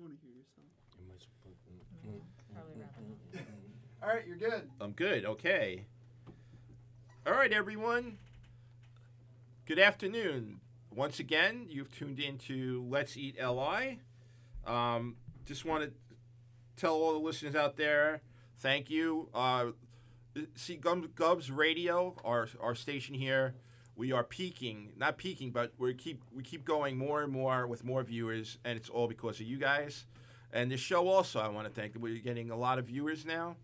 want to hear yourself. Probably rather. All right, you're good. I'm good. Okay. All right, everyone. Good afternoon. Once again, you've tuned into Let's Eat LI. Just want to tell all the listeners out there, thank you. See, GovsRadio, our station here, we are peaking. Not peaking, but we keep going more and more with more viewers, and it's all because of you guys. And this show also, I want to thank. We're getting a lot of viewers now,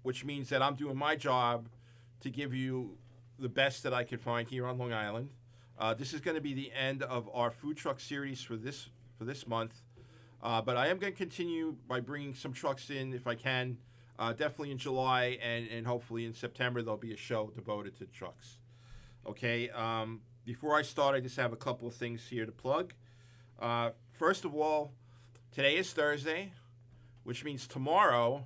which means that I'm doing my job to give you the best that I could find here on Long Island. This is going to be the end of our food truck series for this month, but I am going to continue by bringing some trucks in if I can. Definitely in July and hopefully in September there'll be a show devoted to trucks. Okay. Before I start, I just have a couple of things here to plug. First of all, today is Thursday, which means tomorrow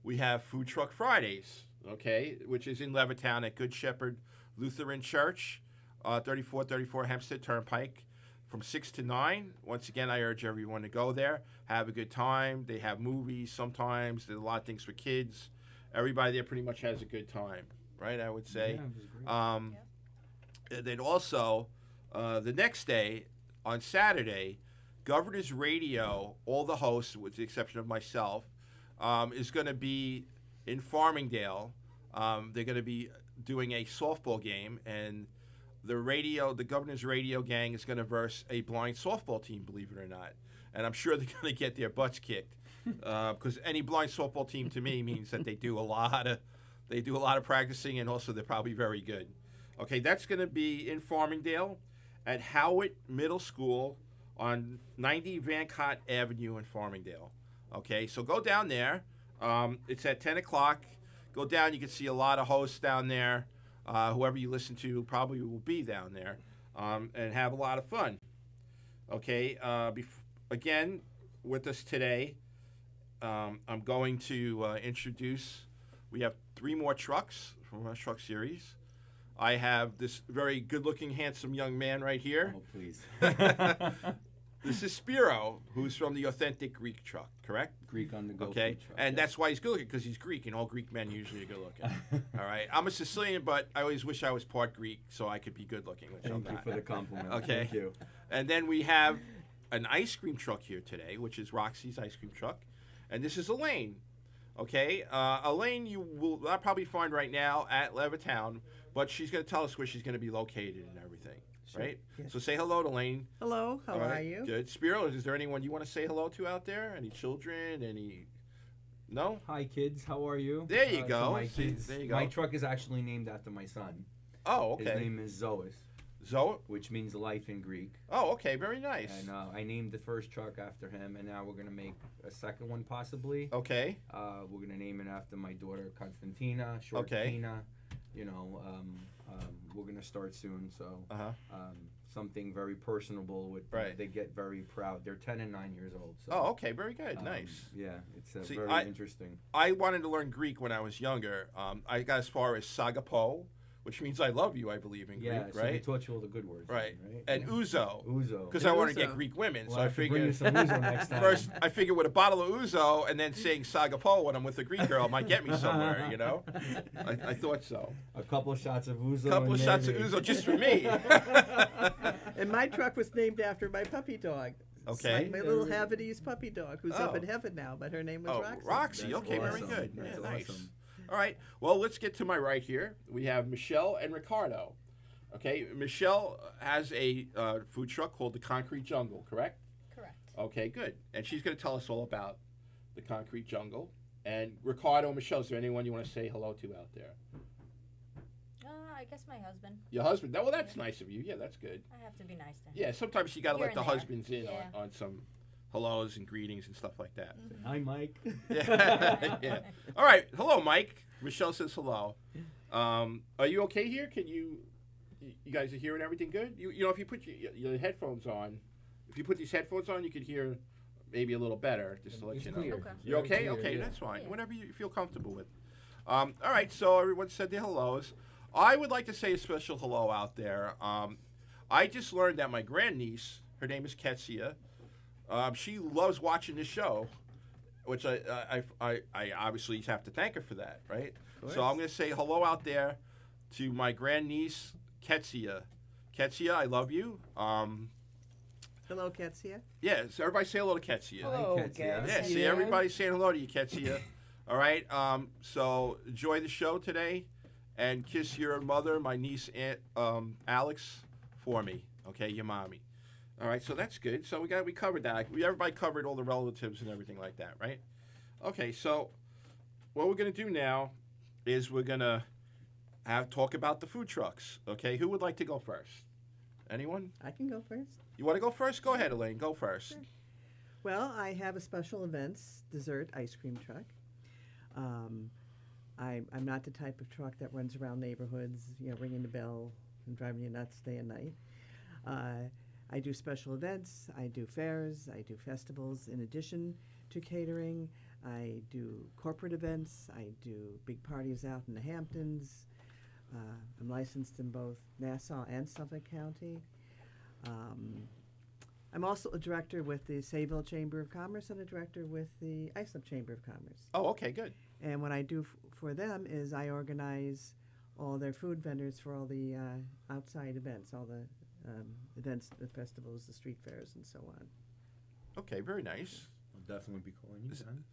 we have Food Truck Fridays, okay, which is in Levittown at Good Shepherd Lutheran Church, 3434 Hempstead Turnpike, from 6 to 9. Once again, I urge everyone to go there, have a good time. They have movies sometimes. There's a lot of things for kids. Everybody there pretty much has a good time, right, I would say. Yeah, and then also, the next day, on Saturday, Governor's Radio, all the hosts, with the exception of myself, is going to be in Farmingdale. They're going to be doing a softball game, and the Governor's Radio gang is going to verse a blind softball team, believe it or not. And I'm sure they're going to get their butts kicked, because any blind softball team to me means that they do a lot of practicing, and also they're probably very good. Okay, that's going to be in Farmingdale at Howitt Middle School on 90 Van Cott Avenue in Farmingdale. Okay, so go down there. It's at 10 o'clock. Go down. You can see a lot of hosts down there. Whoever you listen to probably will be down there, and have a lot of fun. Okay, again, with us today, I'm going to introduce, we have 3 more trucks from our truck series. I have this very good-looking, handsome young man right here. Oh, please. This is Spiro, who's from the Authentic Greek Truck, correct? Greek on the go. Okay, Truck, and yeah. that's why he's good-looking, because he's Greek, and all Greek men usually are good-looking. All right, I'm a Sicilian, but I always wish I was part Greek so I could be good-looking, which I'm Thank you not. for the compliment. Okay. Thank you. And then we have an ice cream truck here today, which is Roxy's Ice Cream Truck, and this is Elaine. Okay, Elaine you will not probably find right now at Levittown, but she's going to tell us where she's going to be located and everything, right? Yes. So say hello to Elaine. Hello, how All are right, you? Good. Spiro, is there anyone you want to say hello to out there? Any children? Any? No? Hi, kids. How are you? There you To go. my See, kids. there you go. My truck is actually named after my son. Oh, His okay. name is Zois, Zoe? which means life in Greek. Oh, okay. Very nice. And I named the first truck after him, and now we're going to make a second one possibly. Okay. We're going to name it after my daughter, Constantina, short Okay. Tina. You know, we're going to start soon, so Uh-huh. something very personable with Right. They get very proud. They're 10 and 9 years old. So, Oh, okay. Very good. Nice. Yeah, it's See, very I- interesting. I wanted to learn Greek when I was younger. I got as far as sagapo, which means I love you, I believe, in Yeah, Greek, so they right? taught you all the good words. Right. Right. And yeah. ouzo, Ouzo. because I wanted to get Ouzo. Greek women. Well, So I I have to bring you figured some ouzo next time. first, I figured with a bottle of ouzo and then saying sagapo when I'm with a Greek girl might get me somewhere, you know? I thought so. A couple shots of ouzo. A couple of and shots of maybe- ouzo just for me. And my truck was named after my puppy dog. It's Okay. like my little Havanese puppy dog, who's up Oh. in heaven now, but her name was Oh, Roxy. Roxy. That's Okay, very awesome. good. That's Yeah, nice. awesome. All right. Well, let's get to my right here. We have Michelle and Ricardo. Okay, Michelle has a food truck called the Concrete Jungle, correct? Correct. Okay, good. And she's going to tell us all about the Concrete Jungle. And Ricardo and Michelle, is there anyone you want to say hello to out there? I guess my husband. Your husband? Well, that's nice of you. Yeah, that's good. I have to be nice to him. Yeah, sometimes you got to Here let the and there. husbands in Yeah. on some hellos and greetings and stuff like that. Hi, Mike. Yeah. Yeah. All right. Hello, Mike. Michelle says hello. Are you okay here? Can you guys are hearing everything good? You know, if you put your headphones on, if you put these headphones on, you could hear maybe a little better, just to let It's you know. clear. Okay. You okay? Very clear, Okay, yeah. that's fine. Yeah. Whatever you feel comfortable with. All right, so everyone said their hellos. I would like to say a special hello out there. I just learned that my grandniece, her name is Ketsia, She loves watching the show, which I obviously have to thank her for that, right? So I'm going to say hello out there to my grandniece, Ketsia. Ketsia, I love you. Hello, Ketsia. Yeah, so everybody say hello to Ketsia. Hello, Ketsia. guys. Yeah, see, everybody's saying hello to you, Ketsia. All right, so enjoy the show today, and kiss your mother, my niece, Aunt Alex, for me. Okay, your mommy. All right, so that's good. So we covered that. Everybody covered all the relatives and everything like that, right? Okay, so what we're gonna do now is we're gonna talk about the food trucks. Okay, who would like to go first? Anyone? I can go first. You want to go first? Go ahead, Elaine. Go first. Sure. Well, I have a special events dessert ice cream truck. I'm not the type of truck that runs around neighborhoods, ringing the bell and driving you nuts day and night. I do special events. I do fairs. I do festivals. In addition to catering, I do corporate events. I do big parties out in the Hamptons. I'm licensed in both Nassau and Suffolk County. I'm also a director with the Sayville Chamber of Commerce and a director with the Islip Chamber of Commerce. Oh, okay, good. And what I do for them is I organize all their food vendors for all the outside events, all the events, the festivals, the street fairs, and so on. Okay, very nice. I'll definitely be calling you then.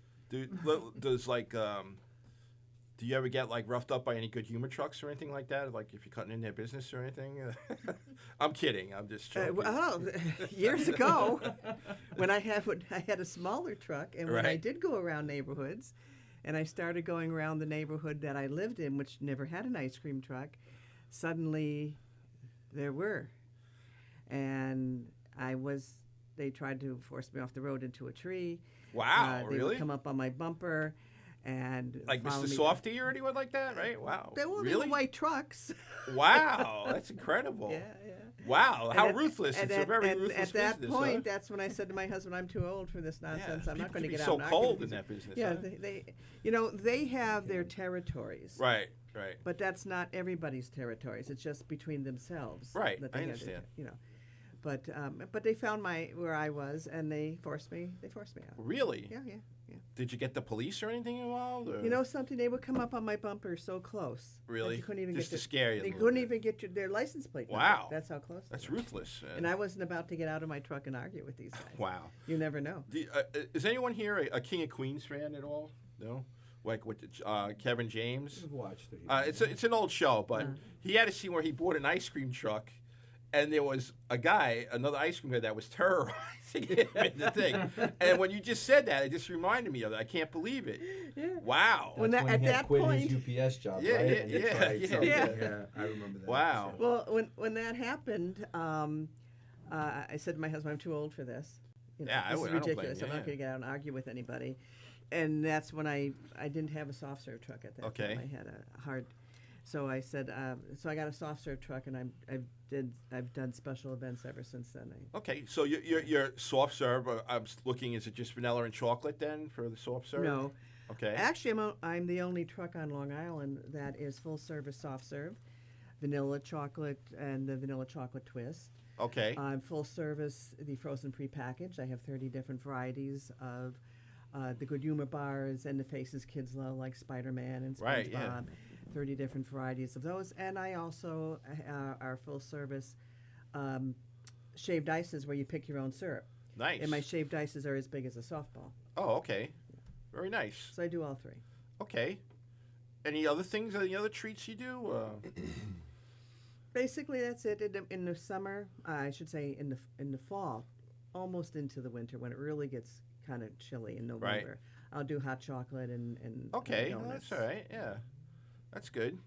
Do you ever get roughed up by any good humor trucks or anything like that? Like if you're cutting in their business or anything? I'm kidding. I'm just joking. Years ago, when I had a smaller truck, and when I did go around neighborhoods, and I started going around the neighborhood that I lived in, which never had an ice cream truck, suddenly there were. And they tried to force me off the road into a tree. Wow, they really? would come up on my bumper and like follow Mr. me. Softy or anyone like that, right? Wow. They were really? white trucks. Wow, that's incredible. Yeah. Wow, how ruthless. It's a very and ruthless at that business, point, huh? that's when I said to my husband, I'm too old for this nonsense. I'm not going to get out so and argue cold with in you." that business. Yeah, huh? they have their territories. Right. But that's not everybody's territories. It's just between themselves. Right, that they I have understand. But they found where I was, and they forced me out. Really? Yeah. Did you get the police or anything involved? Or? Something, they would come up on my bumper so close. Really? That you couldn't even Just get to scare you a They little couldn't bit. even get their license plate number. Wow. That's how close. That's they were. ruthless. And I wasn't about to get out of my truck and argue with these guys. Wow. You never know. Is anyone here a King of Queens fan at all? No? Like with Kevin James? I've watched it. It's an old show, but he had a scene where he bought an ice cream truck, and there was another ice cream guy that was terrorizing him in the thing. And when you just said that, it just reminded me of it. I can't believe it. Yeah. Wow. When That's at he had that quit point, his UPS job, Yeah, right? yeah, And he yeah, tried yeah. something. Yeah. I remember that. Wow. well, when that happened, I said to my husband, "I'm too old for this. Yeah, I this is don't blame ridiculous. you, I'm yeah. not going to get out and argue with anybody." And that's when I didn't have a soft serve truck at that Okay. time. I had a hard. So I said, so I got a soft serve truck, and I've done special events ever since then. Okay, so your soft serve, I'm looking, is it just vanilla and chocolate then for the soft serve? No, Okay. actually, I'm the only truck on Long Island that is full service soft serve, vanilla chocolate and the vanilla chocolate twist. Okay. I'm full service, the frozen prepackaged. I have 30 different varieties of the good humor bars and the faces kids love, like Spider-Man and SpongeBob. Right, yeah. 30 different varieties of those. And I also are full service shaved ices where you pick your own syrup. Nice. And my shaved ices are as big as a softball. Oh, okay. Very nice. So I do all three. Okay. Any other things, any other treats you do? Basically, that's it. In the summer, I should say in the fall, almost into the winter when it really gets kind of chilly in November. I'll do hot chocolate and Okay, donuts. well, that's all right. Yeah, that's good.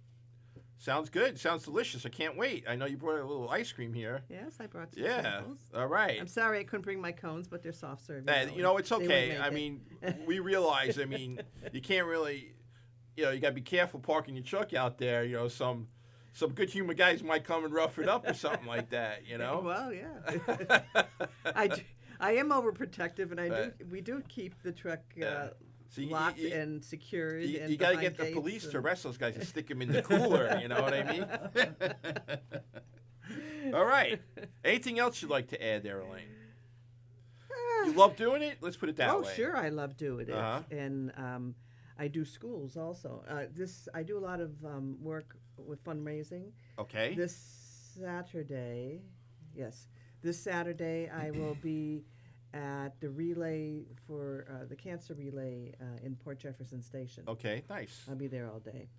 Sounds good. Sounds delicious. I can't wait. I know you brought a little ice cream here. Yes, I brought some Yeah. samples. All right. I'm sorry I couldn't bring my cones, but they're soft serve. It's They would okay. make I it. mean, we realize. I mean, you can't really. You got to be careful parking your truck out there. Some good humor guys might come and rough it up or something like that. Well, yeah. I am overprotective, and we do keep the truck So locked and secured. You got to get the police to arrest those guys and stick them in the cooler. You know what I mean? All right. Anything else you'd like to add there, Elaine? You love doing it? Let's put it that Oh, way. sure, I love doing it, Uh-huh. and I do schools also. I do a lot of work with fundraising. Okay. This Saturday, yes, this Saturday I will be at the relay for the cancer relay in Port Jefferson Station. Okay, nice. I'll be there all day.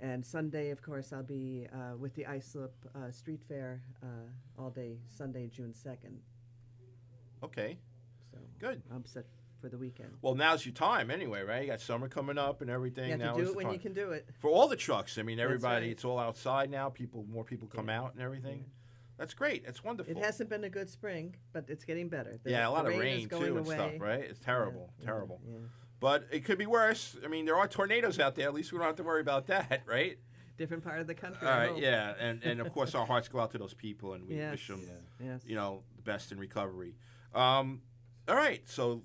And Sunday, of course, I'll be with the Islip Street Fair all day, Sunday, June 2nd. Okay, So good. I'm set for the weekend. Well, now's your time anyway, right? You got summer coming up and everything. You have now to is do it the when time. you can do it. For all the trucks, I mean, everybody, right. it's all outside now. More people come Yeah. out and everything. Yeah. That's great. That's wonderful. It hasn't been a good spring, but it's getting better. Yeah, a lot of is rain going too and away. stuff, right? It's terrible, Yeah, terrible. Yeah. But it could be worse. I mean, there are tornadoes out there. At least we don't have to worry about that, right? Different part of the country. All I right, hope. yeah, and of course our hearts go out to those people, and we Yes. wish them, Yes. the best in recovery. All right, so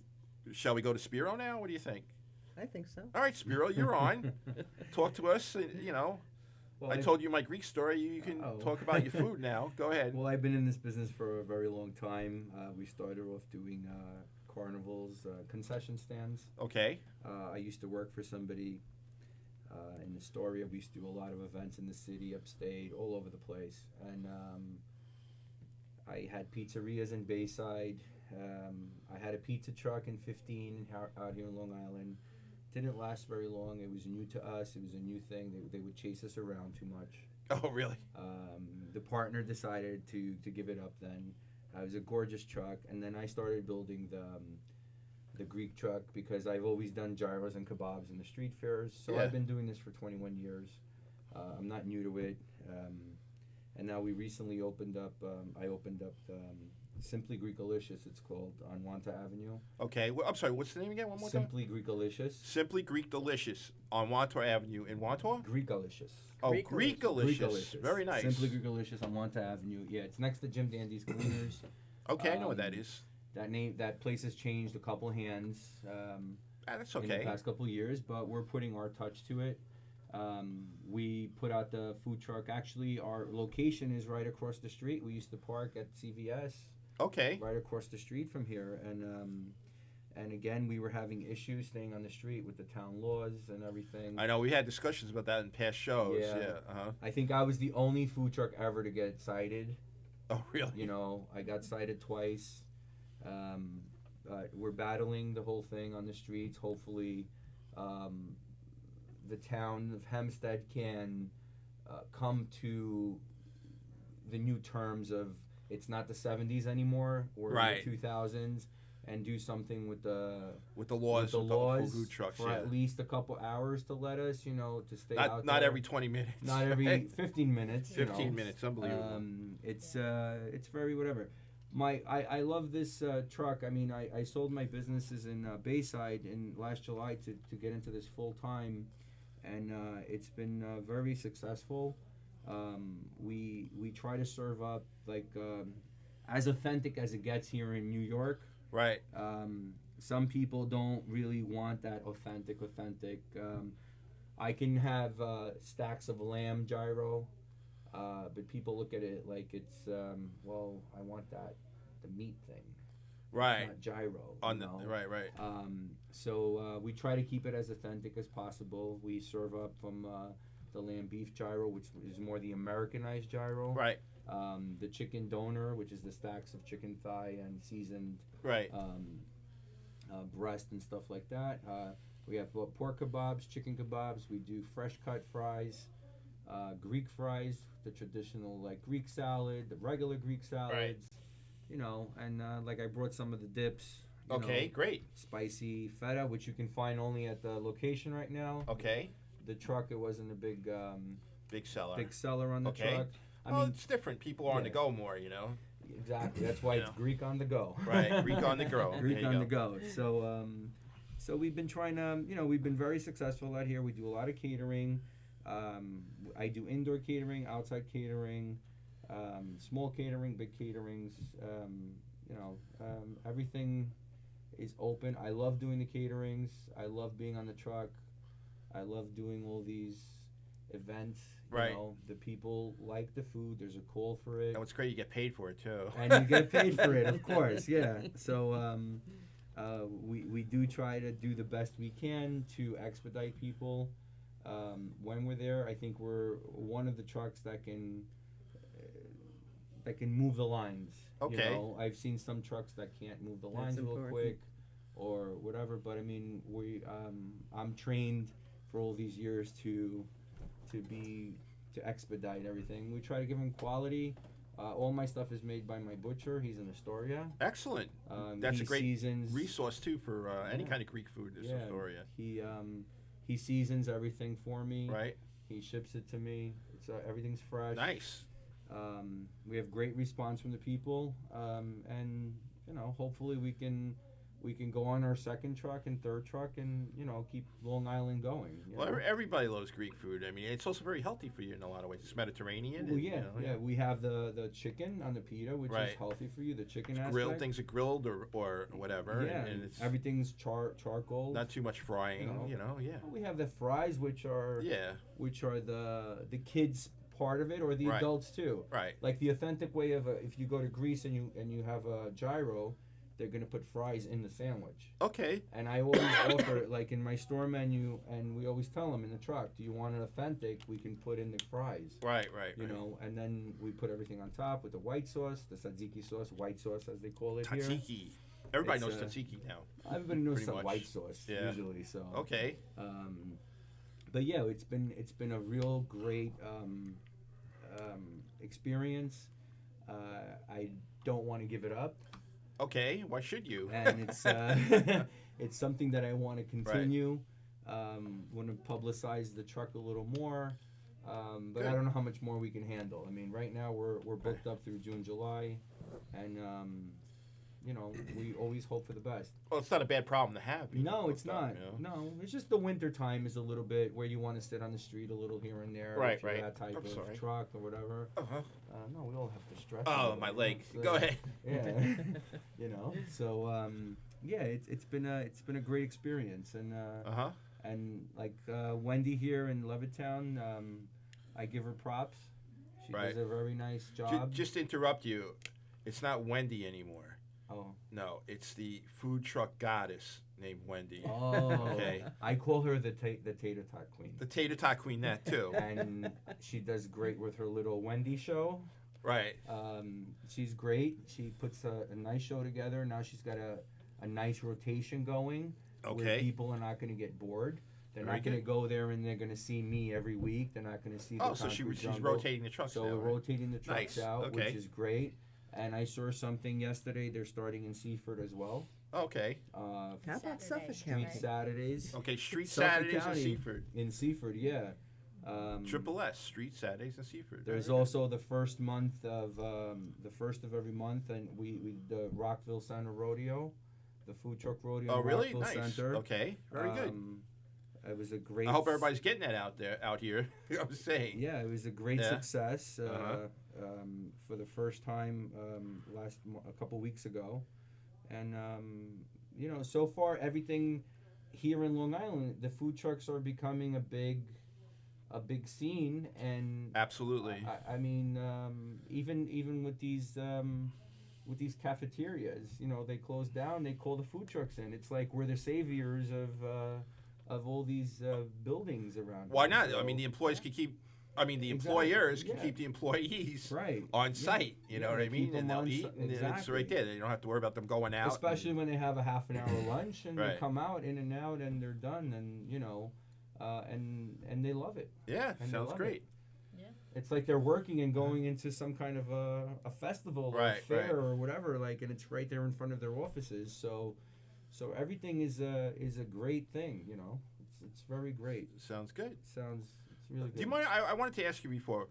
shall we go to Spiro now? What do you think? I think so. All right, Spiro, you're on. Talk to us. Well, I told you my Greek story. You can Oh. talk about your food now. Go ahead. Well, I've been in this business for a very long time. We started off doing carnivals, concession stands. Okay. I used to work for somebody in Astoria. We used to do a lot of events in the city, upstate, all over the place. And I had pizzerias in Bayside. I had a pizza truck in 15 out here in Long Island. Didn't last very long. It was new to us. It was a new thing. They would chase us around too much. Oh, really? The partner decided to give it up then. It was a gorgeous truck. And then I started building the Greek truck because I've always done gyros and kebabs in the street fairs. So Yeah. I've been doing this for 21 years. I'm not new to it. And now we recently opened up, I opened up Simply Greekalicious, it's called, on Wanta Avenue. Okay. Well, I'm sorry. What's the name again? One more time. Simply Greekalicious. Simply Greek Delicious on Wantor Avenue in Wantor. Greekalicious. Oh, Greekalicious. Greekalicious. Very nice. Simply Greekalicious on Wanta Avenue. Yeah, it's next to Jim Dandy's Cleaners. Okay, I know what that is. That place has changed a couple hands That's in the okay. past couple of years, but we're putting our touch to it. We put out the food truck. Actually, our location is right across the street. We used to park at CVS Okay. right across the street from here, and again, we were having issues staying on the street with the town laws and everything. I know we had discussions about that in past shows. Yeah. Yeah. Uh-huh. I think I was the only food truck ever to get cited. Oh, really? You know, I got cited twice. We're battling the whole thing on the streets. Hopefully, the town of Hempstead can come to the new terms of it's not the 70s anymore. We're Right. in the 2000s, and do something with the laws, with the laws food trucks, for yeah. at least a couple hours to let us, to stay out Not there. every 20 minutes. Not every right? 15 minutes. 15 minutes, unbelievable. It's very whatever. I love this truck. I mean, I sold my businesses in Bayside in last July to get into this full time, and it's been very successful. We try to serve up as authentic as it gets here in New York. Right. Some people don't really want that authentic. I can have stacks of lamb gyro, but people look at it like it's I want the meat thing, Right. not gyro. Right. So we try to keep it as authentic as possible. We serve up from the lamb beef gyro, which is more the Americanized gyro. Right. The chicken doner, which is the stacks of chicken thigh and seasoned Right. breast and stuff like that. We have pork kebabs, chicken kebabs. We do fresh cut fries, Greek fries, the traditional Greek salad, the regular Greek salads. And I brought some of the dips. Okay, great. Spicy feta, which you can find only at the location right now. Okay. The truck, it wasn't a big seller on the Okay. truck. It's different. People are on the go more, Exactly. That's why it's Greek on the go. Right. Greek on the go. Greek on the go. So we've been trying to, we've been very successful out here. We do a lot of catering. I do indoor catering, outside catering, small catering, big caterings. Everything is open. I love doing the caterings. I love being on the truck. I love doing all these event. Right. You know, the people like the food. There's a call for it. And what's great, you get paid for it too. And you get paid for it, of course, yeah. So we do try to do the best we can to expedite people. When we're there, I think we're one of the trucks that can move the lines. Okay. You know, I've seen some trucks that can't move the lines real quick or whatever, but I mean, I'm trained for all these years to expedite everything. We try to give them quality. All my stuff is made by my butcher. He's in Astoria. Excellent. That's a great seasons, resource too for any kind of Greek food in Astoria. He seasons everything for me. Right. He ships it to me. It's everything's fresh. Nice. We have great response from the people, and you know, hopefully we can go on our second truck and third truck and, you know, keep Long Island going. Well, everybody loves Greek food. I mean, it's also very healthy for you in a lot of ways. It's Mediterranean. Well, yeah. We have the chicken on the pita, which is healthy for you. The chicken aspect. Grilled, things are grilled or whatever. Yeah, and it's everything's charcoal. Not too much frying, Well, we have the fries, which are the kids' part of it, or the adults too. Right. Like the authentic way of if you go to Greece and you have a gyro, they're gonna put fries in the sandwich. Okay. And I always offer, like in my store menu, and we always tell them in the truck, do you want it authentic? We can put in the fries. Right. You know, and then we put everything on top with the white sauce, the tzatziki sauce, white sauce as they call it here. Tzatziki. Everybody knows tzatziki now. Everybody knows some much. white sauce usually. So. Okay. But yeah, it's been a real great experience. I don't want to give it up. Okay, why should you? And it's it's something that I want to continue. Want to publicize the truck a little more, but Good. I don't know how much more we can handle. I mean, right now we're booked up through June, July, and you know, we always hope for the best. Well, it's not a bad problem to have. No, it's not. Up, you know? No, it's just the winter time is a little bit where you want to sit on the street a little here and there. Right, if you're right. that type of truck or whatever. Uh-huh. No, we all have to stretch. Oh, my leg. So, Go ahead. Yeah. You know. So yeah, it's been a great experience, and and like Wendy here in Levittown, I give her props. She does a very nice job. Just to interrupt you, it's not Wendy anymore. Oh. No, it's the food truck goddess named Wendy. Oh. Okay. I call her the tater tot queen. The tater tot queen, that too. And she does great with her little Wendy show. Right. She's great. She puts a nice show together. Now she's got a nice rotation going. Okay. Where people are not going to get bored. They're not going to go there and they're going to see me every week. They're not going to see the so Concrete she's Jungle. rotating the trucks So now, we're right? rotating the trucks out, Okay. which is great. And I saw something yesterday. They're starting in Seaford as well. Okay. How about Suffolk Street County? Saturdays. Okay, Street Suffolk Saturdays in County. Seaford. In Seaford, yeah. Triple S, Street Saturdays in Seaford. There's also the first month of the first of every month, and we the Rockville Center Rodeo, the food truck rodeo. Oh, in really? Rockville Nice. Center. Okay, very good. It was a great. I hope everybody's getting that out here. I'm saying. Yeah, it was a great success. Uh-huh. For the first time a couple weeks ago, and you know, so far everything here in Long Island, the food trucks are becoming a big scene, and Absolutely. I mean, even with these cafeterias, you know, they close down, they call the food trucks in. It's like we're the saviors of all these buildings around. Why us. not? So, I mean, the employees can keep. I mean, the Exactly, employers can yeah. keep the employees right on site. You know what I they mean? keep And them they'll on eat, si- and it's exactly. right there. You don't have to worry about them going out. Especially when they have a half an hour lunch and they Right. come out in and out and they're done, and you know, and they love it. Yeah, and they sounds love great. It's like they're working and going into some kind of a festival or Right, fair right. or whatever, like, and it's right there in front of their offices. So everything is a great thing, you know. It's very great. Sounds good. It's really good. Do you mind? I wanted to ask you before.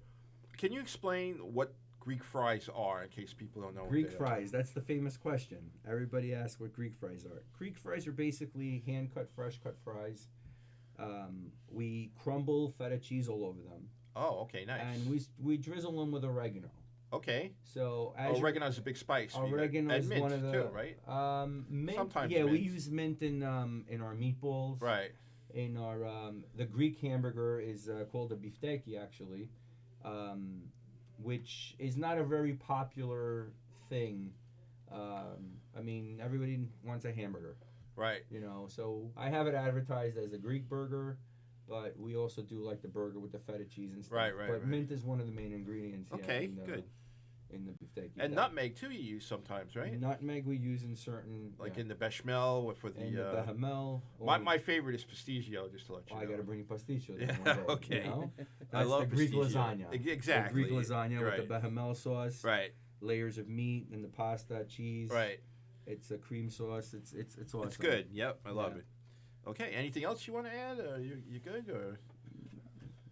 Can you explain what Greek fries are in case people don't know Greek what they fries, that's the famous question. Everybody asks what Greek fries are. Greek fries are basically hand-cut, fresh-cut fries. We crumble feta cheese all over them. Oh, okay, nice. And we drizzle them with oregano. Okay. So as Oregano's a big spice. oregano and is mint one of the too, right? mint. Sometimes yeah, we mint. use mint in our meatballs. Right. in our the Greek hamburger is called a bifteki actually, which is not a very popular thing. I mean, everybody wants a hamburger, Right. you know. So I have it advertised as a Greek burger, but we also do like the burger with the feta cheese and stuff. Right. But mint is one of the main ingredients. Yeah, Okay, in the, good. In the bifteki. And nutmeg too you use sometimes, right? Nutmeg we use in certain Like yeah. in the bechamel or for the. And the bechamel. My favorite is pasticcio, just to let you know. I gotta bring you pasticcio. Yeah, One day, okay. You know? I That's love the Greek pasticcio. lasagna. Exactly. The Greek lasagna Right. with the bechamel sauce. Right. Layers of meat and the pasta, cheese. Right. It's a cream sauce. It's awesome. It's good. Yep, I love Yeah. it. Okay, anything else you want to add? You good or?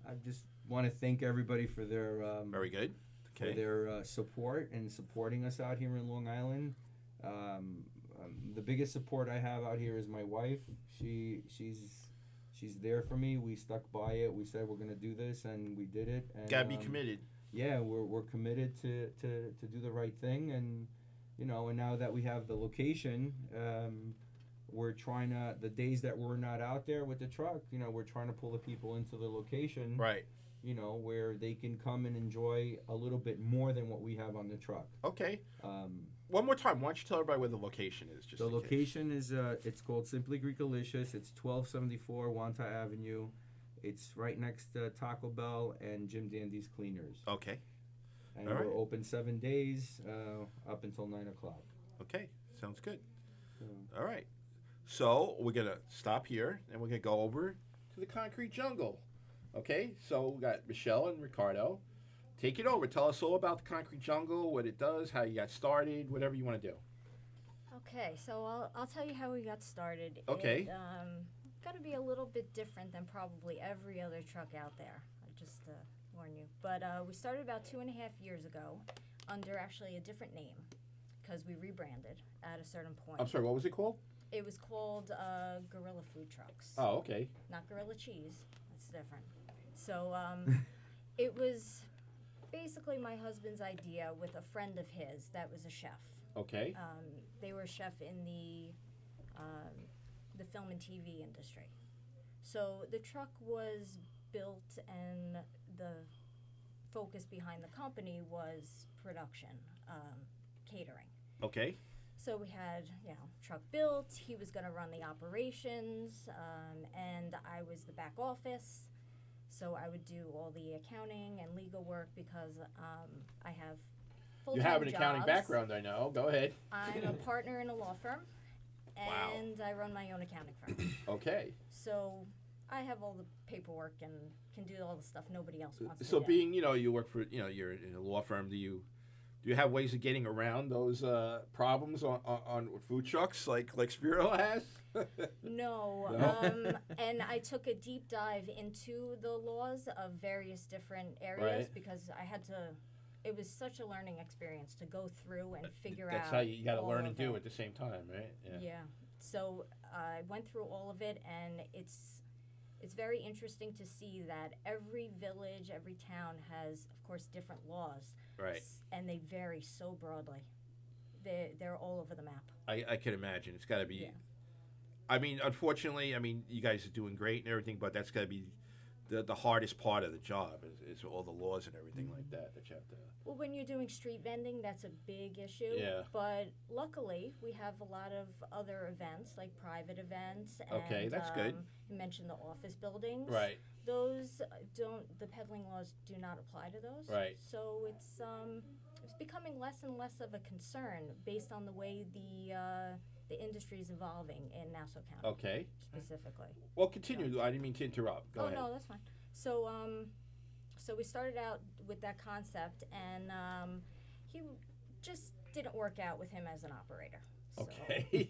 I just want to thank everybody for their Very good. for Okay. their support and supporting us out here in Long Island. The biggest support I have out here is my wife. She's there for me. We stuck by it. We said we're gonna do this, and we did it. And, Gotta be committed. Yeah, we're committed to do the right thing, and you know, and now that we have the location, we're trying to, the days that we're not out there with the truck, you know, we're trying to pull the people into the location, Right. you know, where they can come and enjoy a little bit more than what we have on the truck. Okay. One more time. Why don't you tell everybody where the location is? Just The in case. location is, it's called Simply Greekalicious. It's 1274 Wanta Avenue. It's right next to Taco Bell and Jim Dandy's Cleaners. Okay. And All right. we're open 7 days up until 9 o'clock. Okay. Sounds good. So, All right. So we're gonna stop here and we're gonna go over to the concrete jungle. Okay. So we got Michelle and Ricardo. Take it over. Tell us all about the concrete jungle, what it does, how you got started, whatever you want to do. Okay, so I'll tell you how we got started. Okay. It, got to be a little bit different than probably every other truck out there. I just warn you. But we started about 2.5 years ago under actually a different name because we rebranded at a certain point. I'm sorry. What was it called? It was called Gorilla Food Trucks. Oh, okay. Not Gorilla Cheese. That's different. So it was basically my husband's idea with a friend of his that was a chef. Okay. They were a chef in the film and TV industry. So the truck was built, and the focus behind the company was production, catering. Okay. So we had, truck built. He was going to run the operations, and I was the back office. So I would do all the accounting and legal work because I have full-time You have an accounting jobs. background, I know. Go ahead. I'm a partner in a law firm, Wow. and I run my own accounting firm. Okay. So I have all the paperwork and can do all the stuff nobody else wants So to do. being, you work for, you're in a law firm, do you have ways of getting around those problems on food trucks like Spiro has? No. No? And I took a deep dive into the laws of various different areas Right. because I had to, it was such a learning experience to go through and figure out. That's how you got to all learn and of do it. at the same time, right? Yeah. So I went through all of it, and it's very interesting to see that every village, every town has, of course, different laws. Right. And they vary so broadly. They're all over the map. I can imagine. It's got to be. Yeah. I mean, unfortunately, you guys are doing great and everything, but that's got to be the hardest part of the job is all the laws and everything like that you have to. Well, when you're doing street vending, that's a big issue. Yeah. But luckily, we have a lot of other events, like private events. And, Okay, that's good. You mentioned the office buildings. Right. Those the peddling laws do not apply to those. Right. So it's becoming less and less of a concern based on the way the industry is evolving in Nassau County. Okay. Specifically. Well, continue. I didn't mean to interrupt. Go ahead. No, that's fine. So, so we started out with that concept, and he just didn't work out with him as an operator. So Okay.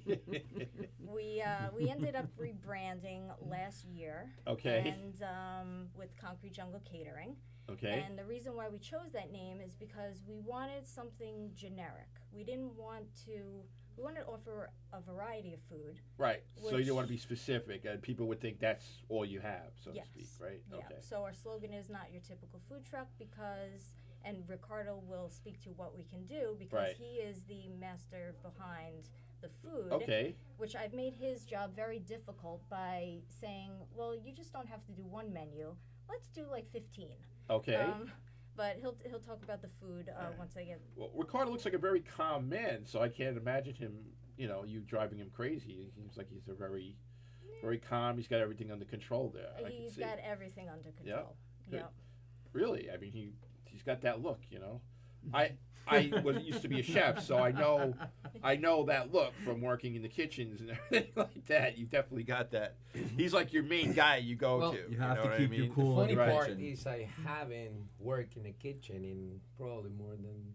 we ended up rebranding last year. Okay. And with Concrete Jungle Catering. Okay. And the reason why we chose that name is because we wanted something generic. We wanted to offer a variety of food. Right. So you which- don't want to be specific, and people would think that's all you have, so Yes. to speak, right? Yeah. Okay. So our slogan is not your typical food truck because, and Ricardo will speak to what we can do because Right. he is the master behind the food. Okay. Which I've made his job very difficult by saying, well, you just don't have to do one menu. Let's do like 15. Okay. But he'll talk about the food once I get. Well, Ricardo looks like a very calm man, so I can't imagine him, you driving him crazy. He seems like he's a very, very calm. He's got everything under control there. I can He's see. got everything under control. Good. Yep. Really, I mean, he's got that look. I used to be a chef, so I know that look from working in the kitchens and everything like that. You definitely got that. He's like your main guy you go Well, to. You have know to what keep I your mean? cool in Funny the Right. part kitchen. is I haven't worked in a kitchen in probably more than,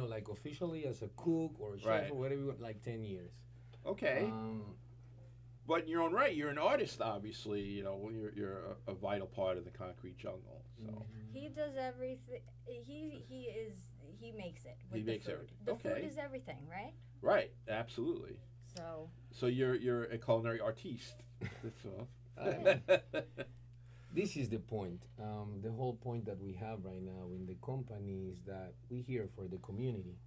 like officially as a cook or a chef Right. or whatever, like 10 years. Okay, but in your own right, you're an artist. Obviously, you're a vital part of the concrete jungle. So He does everything. He makes it. With He the makes food. everything. The Okay. food is everything, right? right, absolutely. So You're a culinary artiste. That's all. This is the point. The whole point that we have right now in the company is that we're here for the community.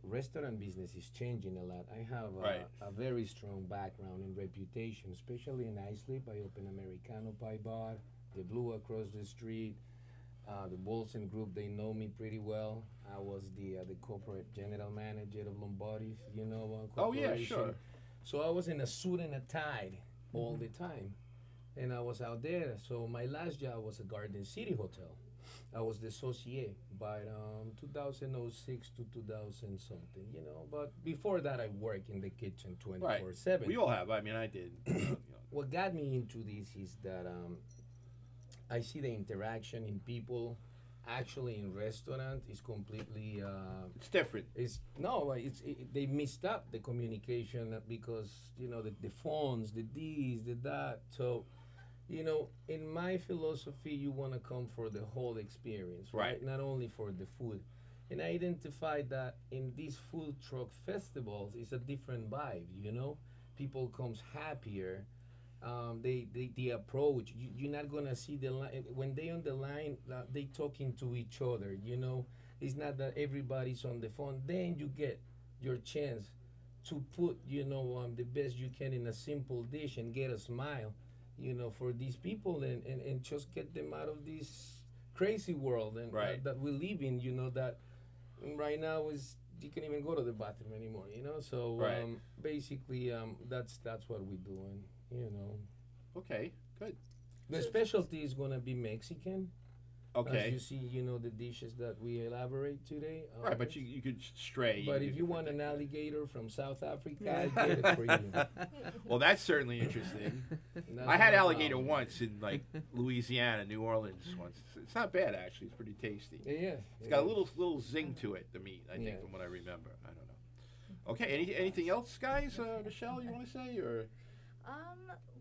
Restaurant business is changing a lot. I have Right. a very strong background in reputation, especially in Islip. I opened Americano Pie Bar, the Blue across the street, the Bolson Group. They know me pretty well. I was the corporate general manager of Lombardi's, Oh yeah, corporation. sure. So I was in a suit and a tie all the time, and I was out there. So my last job was a Garden City Hotel. I was the associate by 2006 to 2000 something, But before that, I worked in the kitchen 24/7. We all have. I mean, I did. What got me into this is that I see the interaction in people. Actually, in restaurant is completely. It's different. They missed up the communication because the phones, the this, the that. So, in my philosophy, you want to come for the whole experience, right? Right. Not only for the food. And I identified that in these food truck festivals, it's a different vibe. People comes happier. They approach. You're not gonna see the line when they on the line. They talking to each other. It's not that everybody's on the phone. Then you get your chance to put the best you can in a simple dish and get a smile, for these people and just get them out of this crazy world and Right. that we live in. That right now is you can't even go to the bathroom anymore. So Right. basically that's what we're doing. Okay, good. The specialty is gonna be Mexican. As Okay. you see, the dishes that we elaborate today. Right, but you could stray. But could if get you want different an things. alligator from South Africa, I get it for you. Well, that's certainly interesting. That's I had no alligator problem. once in like Louisiana, New Orleans once. It's not bad actually. It's pretty tasty. Yeah. It's got a little zing to it. The meat, I think, Yeah. from what I remember. I don't know. Okay. Anything else, guys? Michelle, you want to say or?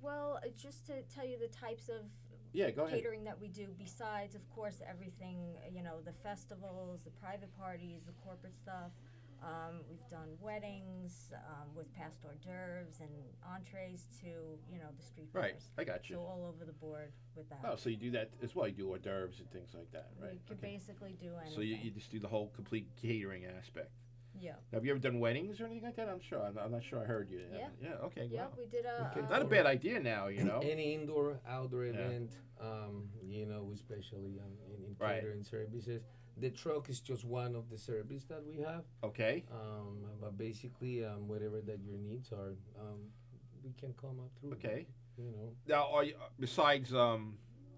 Well, just to tell you the types of Yeah, go ahead. catering that we do, besides, of course, everything, the festivals, the private parties, the corporate stuff. We've done weddings with past hors d'oeuvres and entrees to, the street Right, fairs. I got you. So all over the board with that. Oh, so you do that as well. You do hors d'oeuvres and things like that, right? You can basically do anything. So you just do the whole complete catering aspect. Yeah. Have you ever done weddings or anything like that? I'm not sure I heard you. Yeah. Yeah. Okay. Yeah, Wow. we did a. Okay. Not a bad idea now, Any indoor, outdoor Yeah. event, especially in Right. catering services. The truck is just one of the services that we have. Okay. But basically, whatever that your needs are, we can come up through. Okay. You know. Now, are you, besides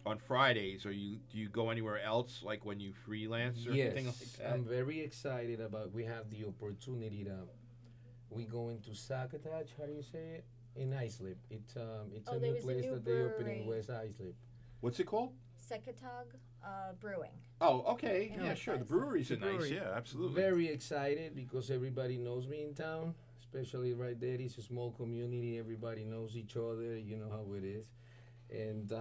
on Fridays, do you go anywhere else, like when you freelance or anything like Yes, that? I'm very excited about. We have the opportunity to. We go into Sacotage. How do you say it? In Islip. It's a there new was a place new that they open in brewery. West Islip. What's it called? Sekatog Brewing. Oh, okay. In Yeah, West sure. The Islip. breweries are The nice. brewery. Yeah, absolutely. Very excited because everybody knows me in town, especially right there. It's a small community. Everybody knows each other. You know how it is, and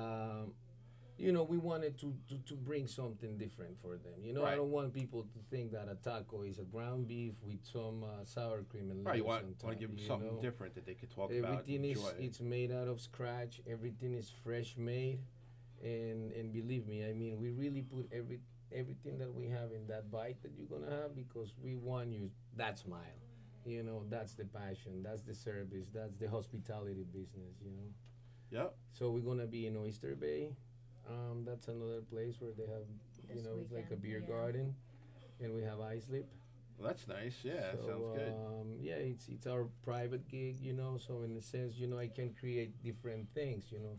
we wanted to bring something different for them. I Right. don't want people to think that a taco is a ground beef with some sour cream and Right, you lettuce want on to top, give them you something know? different that they could talk about. Everything And is enjoy. it's made out of scratch. Everything is fresh made, and believe me, I mean we really put everything that we have in that bite that you're gonna have because we want you that smile, You know, that's the passion, that's the service, that's the hospitality business. You know. Yep. So we're gonna be in Oyster Bay. That's another place where they have, This it's like a weekend, beer yeah. garden, and we have islip. Well, that's nice. Yeah, So, sounds good. yeah, it's our private gig, you know. So in a sense, I can create different things, you know.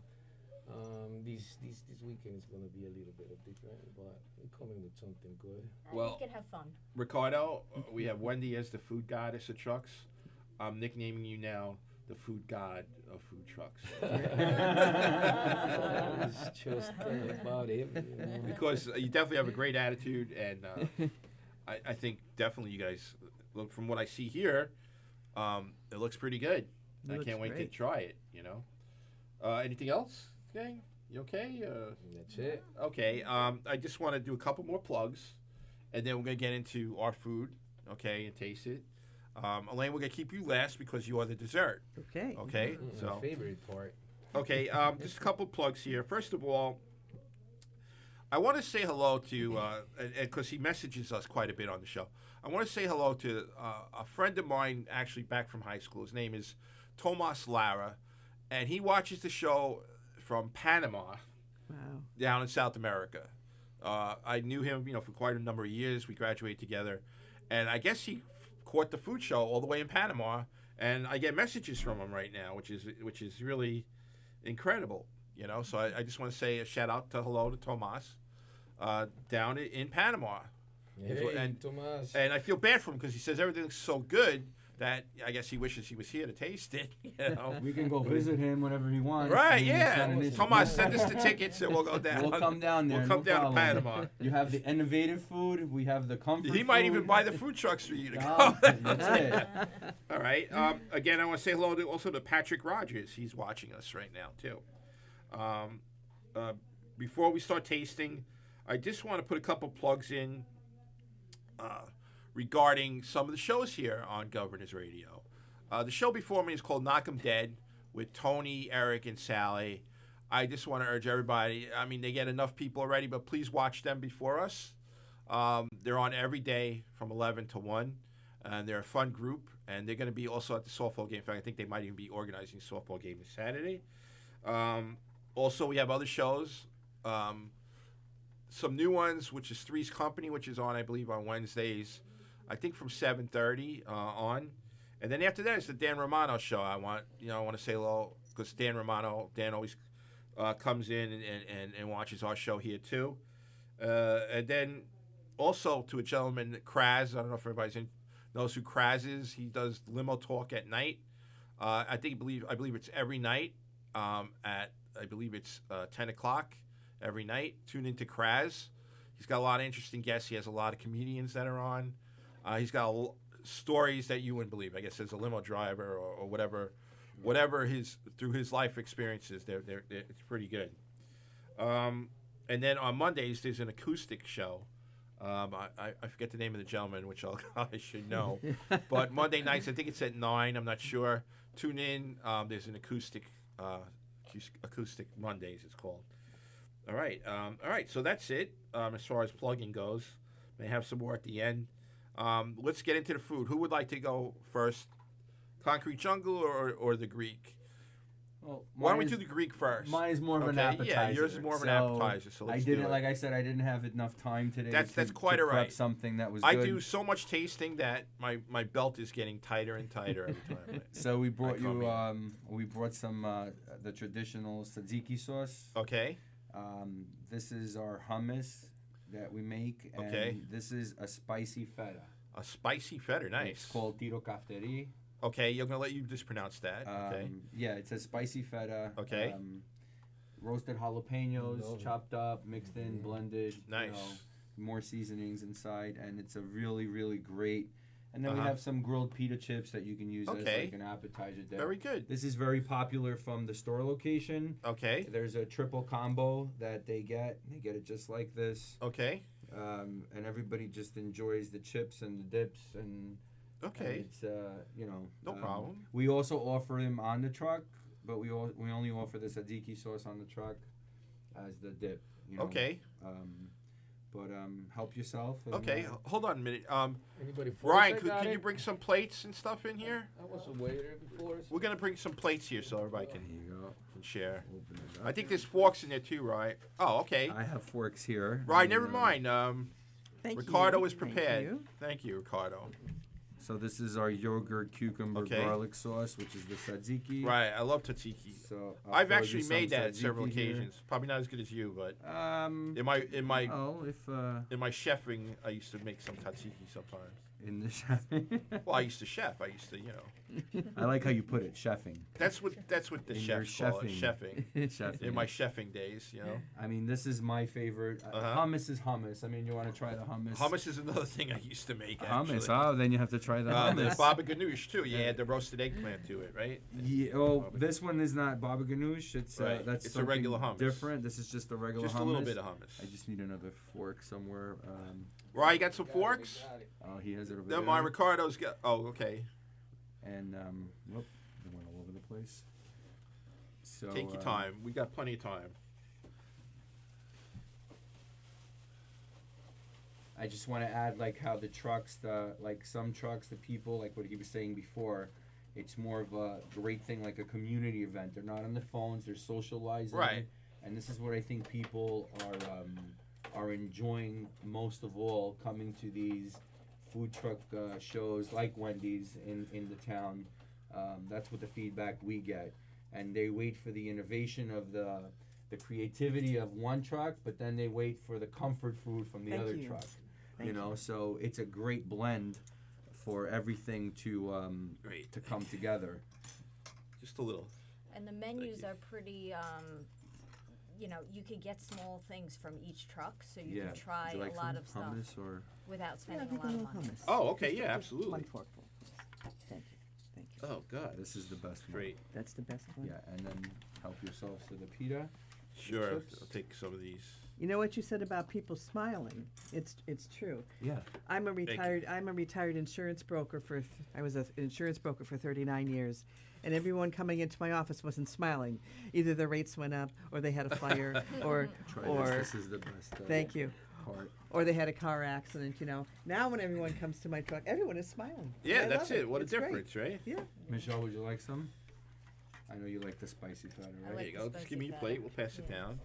This weekend is gonna be a little bit of different, but we're coming with something good. Well- We can have fun. Ricardo, we have Wendy as the food goddess of trucks. I'm nicknaming you now the food god of food trucks. It's just about it, you know. Because you definitely have a great attitude, and I think definitely you guys, look, from what I see here, it looks pretty good. It I looks can't wait great. to try it, you know. Anything else, gang? You okay? That's it. Okay, I just want to do a couple more plugs, and then we're going to get into our food, okay, and taste it. Elaine, we're going to keep you last because you are the dessert, Okay. okay? My So, favorite part. okay, just a couple plugs here. First of all, I want to say hello to, because he messages us quite a bit on the show. I want to say hello to a friend of mine, actually back from high school. His name is Tomas Lara, and he watches the show from Panama Wow. down in South America. I knew him, for quite a number of years. We graduated together, and I guess he caught the food show all the way in Panama. And I get messages from him right now, which is really incredible. So I just want to say a shout out hello to Tomas down in Panama. Hey, and- Tomas. And I feel bad for him because he says everything's so good that I guess he wishes he was here to taste it. We can go visit him whenever he wants. Right, I mean, it's yeah. not an issue. Tomas, send us the tickets and we'll go down. We'll come down there. We'll come no down problem. to Panama. You have the innovative food. We have the comfort. He might food. even buy the food trucks for you to Ah, come. that's it. All right. Again, I want to say hello also to Patrick Rogers. He's watching us right now too. Before we start tasting, I just want to put a couple plugs in regarding some of the shows here on Governors Radio. The show before me is called Knock 'em Dead with Tony, Eric, and Sally. I just want to urge everybody. I mean, they get enough people already, but please watch them before us. They're on every day from 11 to 1, and they're a fun group, and they're going to be also at the softball game. In fact, I think they might even be organizing a softball game this Saturday. Also, we have other shows. Some new ones, which is Three's Company, which is on, I believe, on Wednesdays, I think from 7:30 on. And then after that, it's the Dan Romano show. I want to say hello because Dan always comes in and watches our show here too. And then also to a gentleman, Kraz. I don't know if everybody knows who Kraz is. He does limo talk at night. I believe it's every night at 10 o'clock every night. Tune into Kraz. He's got a lot of interesting guests. He has a lot of comedians that are on. He's got stories that you wouldn't believe. I guess as a limo driver or whatever through his life experiences, it's pretty good. And then on Mondays there's an acoustic show. I forget the name of the gentleman, which I should know. But Monday nights, I think it's at 9. I'm not sure. Tune in. There's an acoustic Mondays. It's called. All right. So that's it as far as plugging goes. May have some more at the end. Let's get into the food. Who would like to go first? Concrete Jungle or the Greek? Well, Why don't we mine do is- the Greek first? Mine is more of an Okay, appetizer. yeah, yours is more of an appetizer, so let's I do didn't, it. like I said, I didn't have enough time today. That's quite to all prep right. something that was I good. do so much tasting that my belt is getting tighter and tighter every time. So we brought come we brought some the traditional tzatziki sauce. Okay. This is our hummus that we make, and Okay. this is a spicy feta. A spicy feta, nice. It's called tiro kafteri. Okay, you're gonna let you just pronounce that. Okay. Yeah, it's a spicy feta. Okay. Roasted jalapenos, Love it. chopped up, mixed in, blended. Nice. More seasonings inside, and it's a really, really great. And then we Uh-huh. have some grilled pita chips that you can use as Okay. like an appetizer dip. Very good. This is very popular from the store location. Okay. There's a triple combo that they get. They get it just like this. Okay. And everybody just enjoys the chips and the dips and Okay. it's No problem. We also offer them on the truck, but we only offer the tzatziki sauce on the truck as the dip. Okay. but help yourself. And, Okay, hold on a minute. Anybody? Ryan, Got could it? you bring some plates and stuff in here? I was a waiter before. So We're gonna bring some plates here so everybody There you go. can share. Open it up. I think there's forks in there too, right? Oh, okay. I have forks here. Right, and, never mind. Thank Ricardo you. is prepared. Thank you. Thank you, Ricardo. So this is our yogurt cucumber Okay. garlic sauce, which is the tzatziki. Right, I love tzatziki. So I've throw you actually some made that tzatziki several here. occasions. Probably not as good as you, but Um. in my Oh, if in my chefing, I used to make some tzatziki sometimes. in the chefing. Well, I used to chef. I used to, you know. I like how you put it, chefing. That's what the In your chefs call it, chefing. chefing. In my chefing days, you know. I mean, this is my favorite. Uh-huh. Hummus is hummus. I mean, you want to try the hummus? Hummus is another thing I used to make. Actually. Hummus. Oh, then you have to try the The hummus. baba ganoush too. You add the roasted eggplant to it, right? Yeah, oh, this one is not baba ganoush. It's Right. that's It's a regular something hummus. different. This is just a regular Just hummus. a little bit of hummus. I just need another fork somewhere. Right, you got some forks? Oh, he has it over No, there. my Ricardo's got. Oh, okay. And whoop, it went all over the place. So Take your time. We got plenty of time. I just want to add like how the trucks, some trucks, the people, like what he was saying before, it's more of a great thing, like a community event. They're not on the phones. They're socializing. Right. And this is what I think people are enjoying most of all, coming to these food truck shows like Wendy's in the town. That's what the feedback we get, and they wait for the innovation of the creativity of one truck, but then they wait for the comfort food from the Thank other you. truck. Thank You know, so it's a great blend for everything to Great. to come together. Just a little. And the menus are pretty, you know, you could get small things from each truck, so you Yeah. can try Would you like a lot some of stuff hummus or without Yeah, spending I'll a take lot of little money. hummus. Oh, okay. Just Yeah, one absolutely. forkful. Thank you. Thank you. Oh, God. this is the best one. Great. That's the best one. Yeah, and then help yourselves to the pita. Sure. chips. I'll take some of these. You know what you said about people smiling? It's true. Yeah. I'm a you. retired insurance broker I was an insurance broker for 39 years, and everyone coming into my office wasn't smiling. Either the rates went up, or they had a fire, or Try or this. This is the best. thank you, Part. or they had a car accident. You know, now when everyone comes to my truck, everyone is smiling. Yeah, I that's love it. What a It's great. difference, right? Yeah. Michelle, would you like some? I know you like the spicy feta, I right? like There you the go. Just spicy give me your feta. plate. We'll pass it Yeah. down.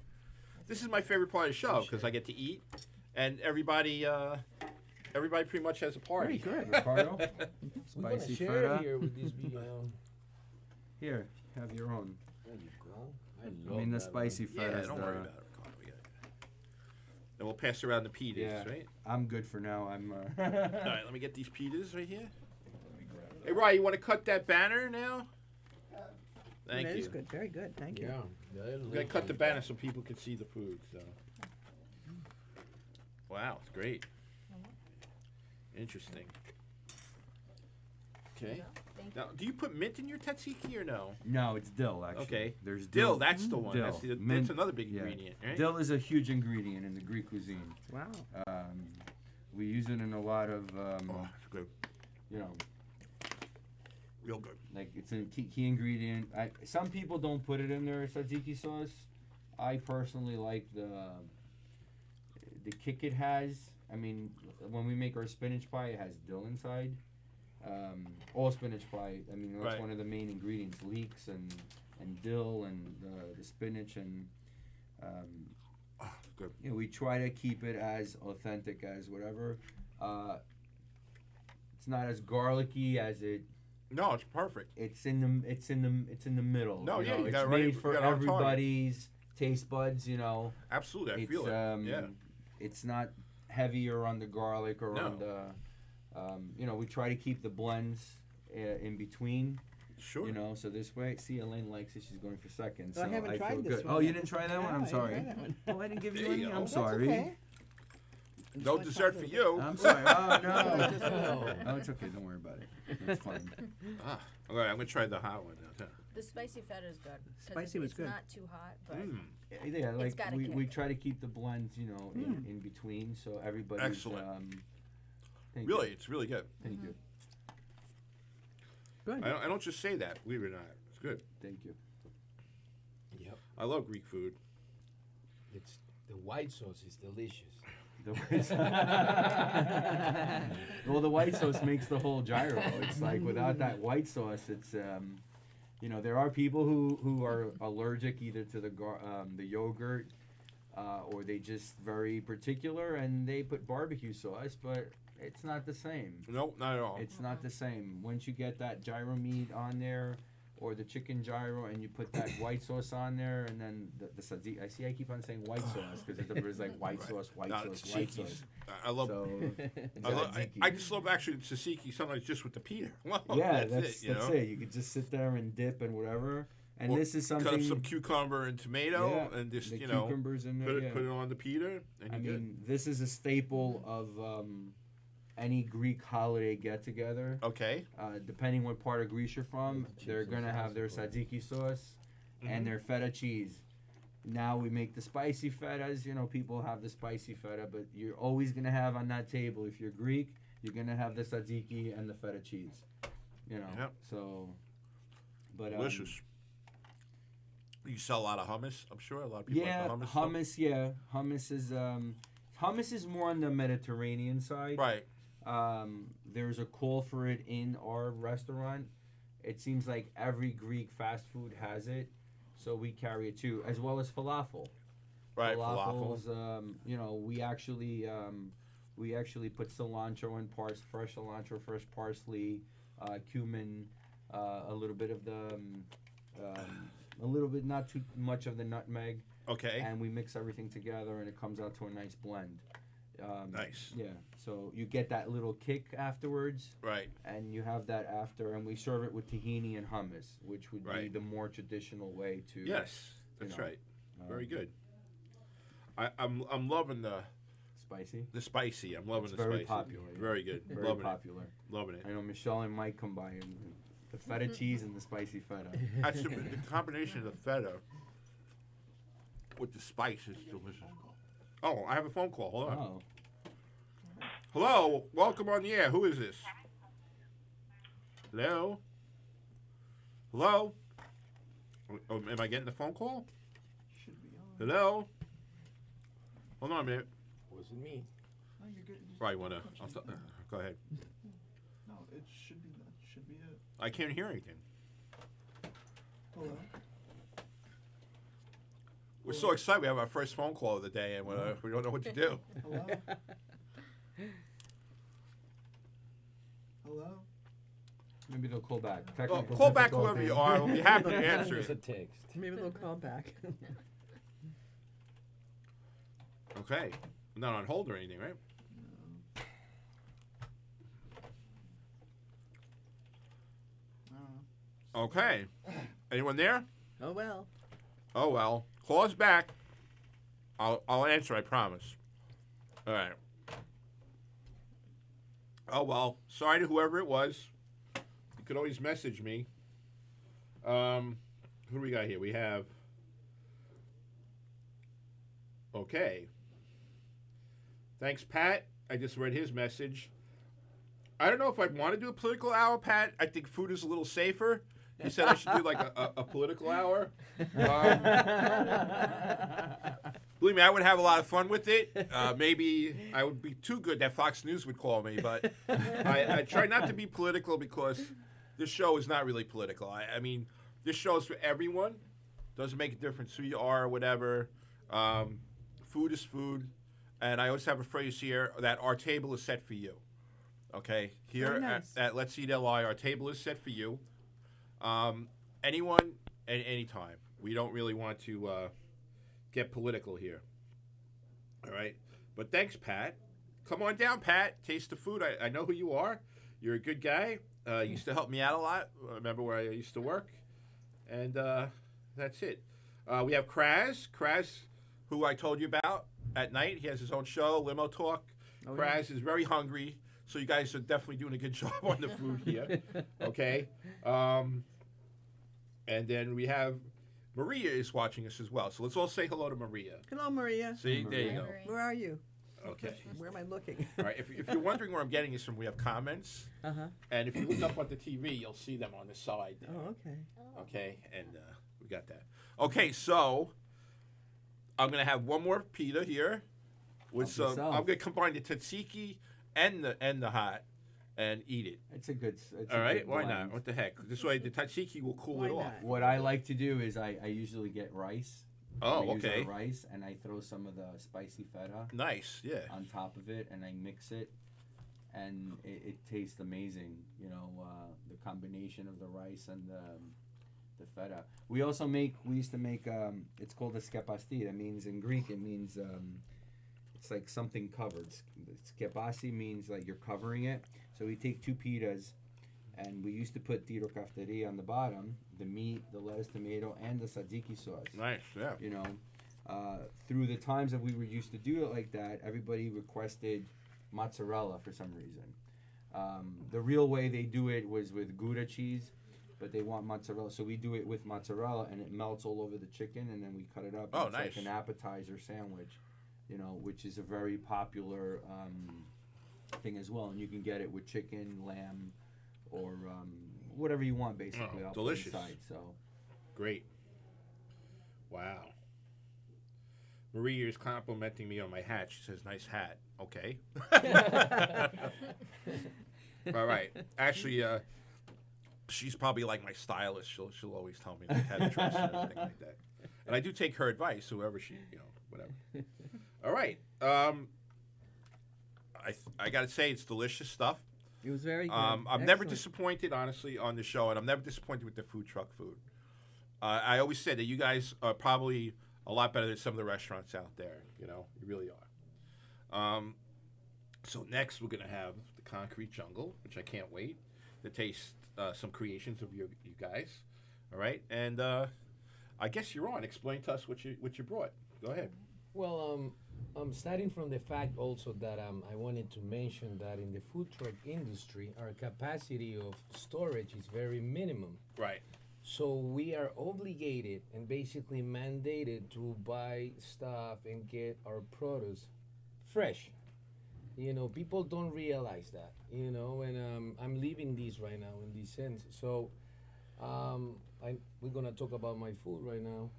This is my favorite part of the show because I get to eat, and everybody pretty much has a party. Very good. Ricardo, we're gonna spicy share feta. here with these. Here, have your own. There you go. I mean, the spicy Yeah, feta. don't worry about it, Ricardo. We got it. And we'll pass around the pitas, Yeah. right? I'm good for now. I'm. All right, let me get these pitas right here. Hey, Ryan, you want to cut that banner now? Thank That you. is good. Very good. Thank you. Yeah. I'm gonna cut the banner so people can see the food. So. Wow, it's great. Interesting. Okay. Thank Now, do you put mint in your tzatziki or no? No, it's dill actually. Okay. There's Dill, that's the one. Dill. That's Mint- another big yeah. ingredient, right? Dill is a huge ingredient in the Greek cuisine. Wow. We use it in a lot of, Oh, it's good. you know, Real good. like it's a key ingredient. Some people don't put it in their tzatziki sauce. I personally like the kick it has. I mean, when we make our spinach pie, it has dill inside. All spinach pie. I mean, that's Right. one of the main ingredients: leeks and dill and the spinach and. Oh, it's good. You know, we try to keep it as authentic as whatever. It's not as garlicky as it. No, it's perfect. It's in the middle. No, yeah, know, you it's got it right- made you for got it on target. everybody's taste buds. You know, Absolutely, I it's feel it. Yeah. it's not heavier on the garlic or No. on the. You know, we try to keep the blends in between. Sure. You know, so this way, see, Elaine likes it. She's going for seconds. Well, I so haven't feel tried this good. one Oh, you yet. didn't try that No, one? I I'm didn't sorry. try that one. Oh, I didn't give you There any. you go. I'm That's sorry. Okay. No dessert for you. I'm sorry. Oh no. No. Oh, it's okay. Don't worry about it. It's fine. Ah, all right, I'm gonna try the hot one now. The spicy feta is good. 'cause Spicy was it's good. not too hot, but Mm. Yeah, like got a we kick. try to keep the blends, you know, in between, so everybody's. Excellent. Thank you. Really, it's really good. Thank you. Good. I don't just say that. Believe it or not, it's good. Thank you. Yep. I love Greek food. It's The white sauce is delicious. The well, the white sauce makes the whole gyro. It's like without that white sauce, it's there are people who are allergic either to the yogurt or they just very particular and they put barbecue sauce, but it's not the same. Nope, not at all. It's not the same. Once you get that gyro meat on there, or the chicken gyro, and you put that white sauce on there, and then the tzatziki. I keep on saying white sauce because everybody's like white sauce, white sauce, white sauce. I love. So, I just love actually tzatziki sometimes just with the pita. Well, yeah, that's it. That's it. You could just sit there and dip and whatever. And Or this is something. Cut up some cucumber and tomato, and just the cucumbers in there. put it on the pita. And I mean, this is a staple of any Greek holiday get together. Okay. Depending what part of Greece you're from, they're gonna have their tzatziki sauce and their feta cheese. Now we make the spicy fetas. People have the spicy feta, but you're always gonna have on that table, if you're Greek, you're gonna have the tzatziki and the feta cheese. Yep. So, but Delicious. You sell a lot of hummus, I'm sure. A lot of people like the hummus. Hummus. Yeah, hummus is more on the Mediterranean side. Right. There's a call for it in our restaurant. It seems like every Greek fast food has it, so we carry it too, as well as falafel. Right, Falafels. falafel. We actually put cilantro and fresh cilantro, fresh parsley, cumin, a little bit of not too much of the nutmeg. Okay. And we mix everything together, and it comes out to a nice blend. Nice. Yeah, so you get that little kick afterwards, Right. and you have that after, and we serve it with tahini and hummus, which would be Right. the more traditional way to. Yes, that's know, right. Very good. I'm loving the Spicy. spicy. I'm loving It's the very spicy. popular. Very good. Very loving popular. it. Loving it. I know Michelle and Mike come by, and the feta cheese and the spicy feta. That's the combination of the feta with the spice is delicious. Oh, I have a phone call. Hold on. Oh, Hello, welcome on the air. Who is this? Hello? Hello? Oh, am I getting the phone call? Should be on. Hello? Hold on a minute. Wasn't me. No, you're good. Just Right, wanna? punch anything. Go ahead. No, it should be that. Should be it. I can't hear anything. Hello. We're so excited. We have our first phone call of the day, and we don't know what to do. Hello. Hello. maybe they'll call back. Oh, Technical call back whoever difficulties. you are. We'll be happy to answer There's a it. text. Maybe they'll call back. Okay. I'm not on hold or anything, right? I don't know. Okay. Anyone there? Oh well. Oh well. Call us back. I'll answer, I promise. All right. Oh well. Sorry to whoever it was. You could always message me. Who do we got here? We have. Okay. Thanks, Pat. I just read his message. I don't know if I'd want to do a political hour, Pat. I think food is a little safer. He said I should do like a political hour. Believe me, I would have a lot of fun with it. Maybe I would be too good that Fox News would call me, but I try not to be political because this show is not really political. I mean, this show is for everyone. Doesn't make a difference who you are or whatever. Food is food. And I always have a phrase here that our table is set for you. Okay? Here Very nice. at Let's Eat LI, our table is set for you. Anyone at any time. We don't really want to get political here. All right? But thanks, Pat. Come on down, Pat. Taste the food. I know who you are. You're a good guy. You used to help me out a lot. I remember where I used to work. And that's it. We have Kraz. Kraz, who I told you about at night. He has his own show, Limo Talk. Oh, Kraz is very hungry. So you guys are definitely doing a good job on the food here. Okay? And then we have Maria is watching us as well. So let's all say hello to Maria. Hello, Maria. See, there you go. Where are you? Okay. Where am I looking? All right. If you're wondering where I'm getting this from, we have comments. And if you look up on the TV, you'll see them on the side there. Oh, okay. Okay? And we got that. Okay, so I'm gonna have one more pita here with Help some. yourself. I'm gonna combine the tzatziki and the hot, and eat it. It's a good. It's All a right, good why blend. not? What the heck? This way the tzatziki will cool Why it off. not? What I like to do is I usually get rice. Oh, I use our okay. rice, and I throw some of the spicy feta Nice, yeah. on top of it, and I mix it, and it tastes amazing. You know, the combination of the rice and the feta. We used to make. It's called a skepasti. That means in Greek it means it's like something covered. Skepasi means like you're covering it. So we take 2 pitas, and we used to put tiro kafteri on the bottom, the meat, the lettuce, tomato, and the tzatziki sauce. Nice, yeah. You know, through the times that we were used to do it like that, everybody requested mozzarella for some reason. The real way they do it was with Gouda cheese, but they want mozzarella, so we do it with mozzarella, and it melts all over the chicken, and then we cut it up. Oh, It's nice. like an appetizer sandwich, you know, which is a very popular thing as well, and you can get it with chicken, lamb, or whatever you want, basically. Oh, I'll delicious. Put inside, so. Great. Wow. Marie is complimenting me on my hat. She says, "Nice hat." Okay. All right. Actually, she's probably like my stylist. She'll always tell me like how to dress and everything like that. And I do take her advice, whoever she, whatever. All right. I got to say, it's delicious stuff. It was very good. I'm never Excellent. disappointed, honestly, on the show, and I'm never disappointed with the food truck food. I always say that you guys are probably a lot better than some of the restaurants out there. You really are. So next, we're going to have the Concrete Jungle, which I can't wait to taste some creations of you guys. All right? And I guess you're on. Explain to us what you brought. Go ahead. Well, I'm starting from the fact also that I wanted to mention that in the food truck industry, our capacity of storage is very minimum. Right. So we are obligated and basically mandated to buy stuff and get our produce fresh. People don't realize that, and I'm living this right now in this sense. So we're going to talk about my food right now.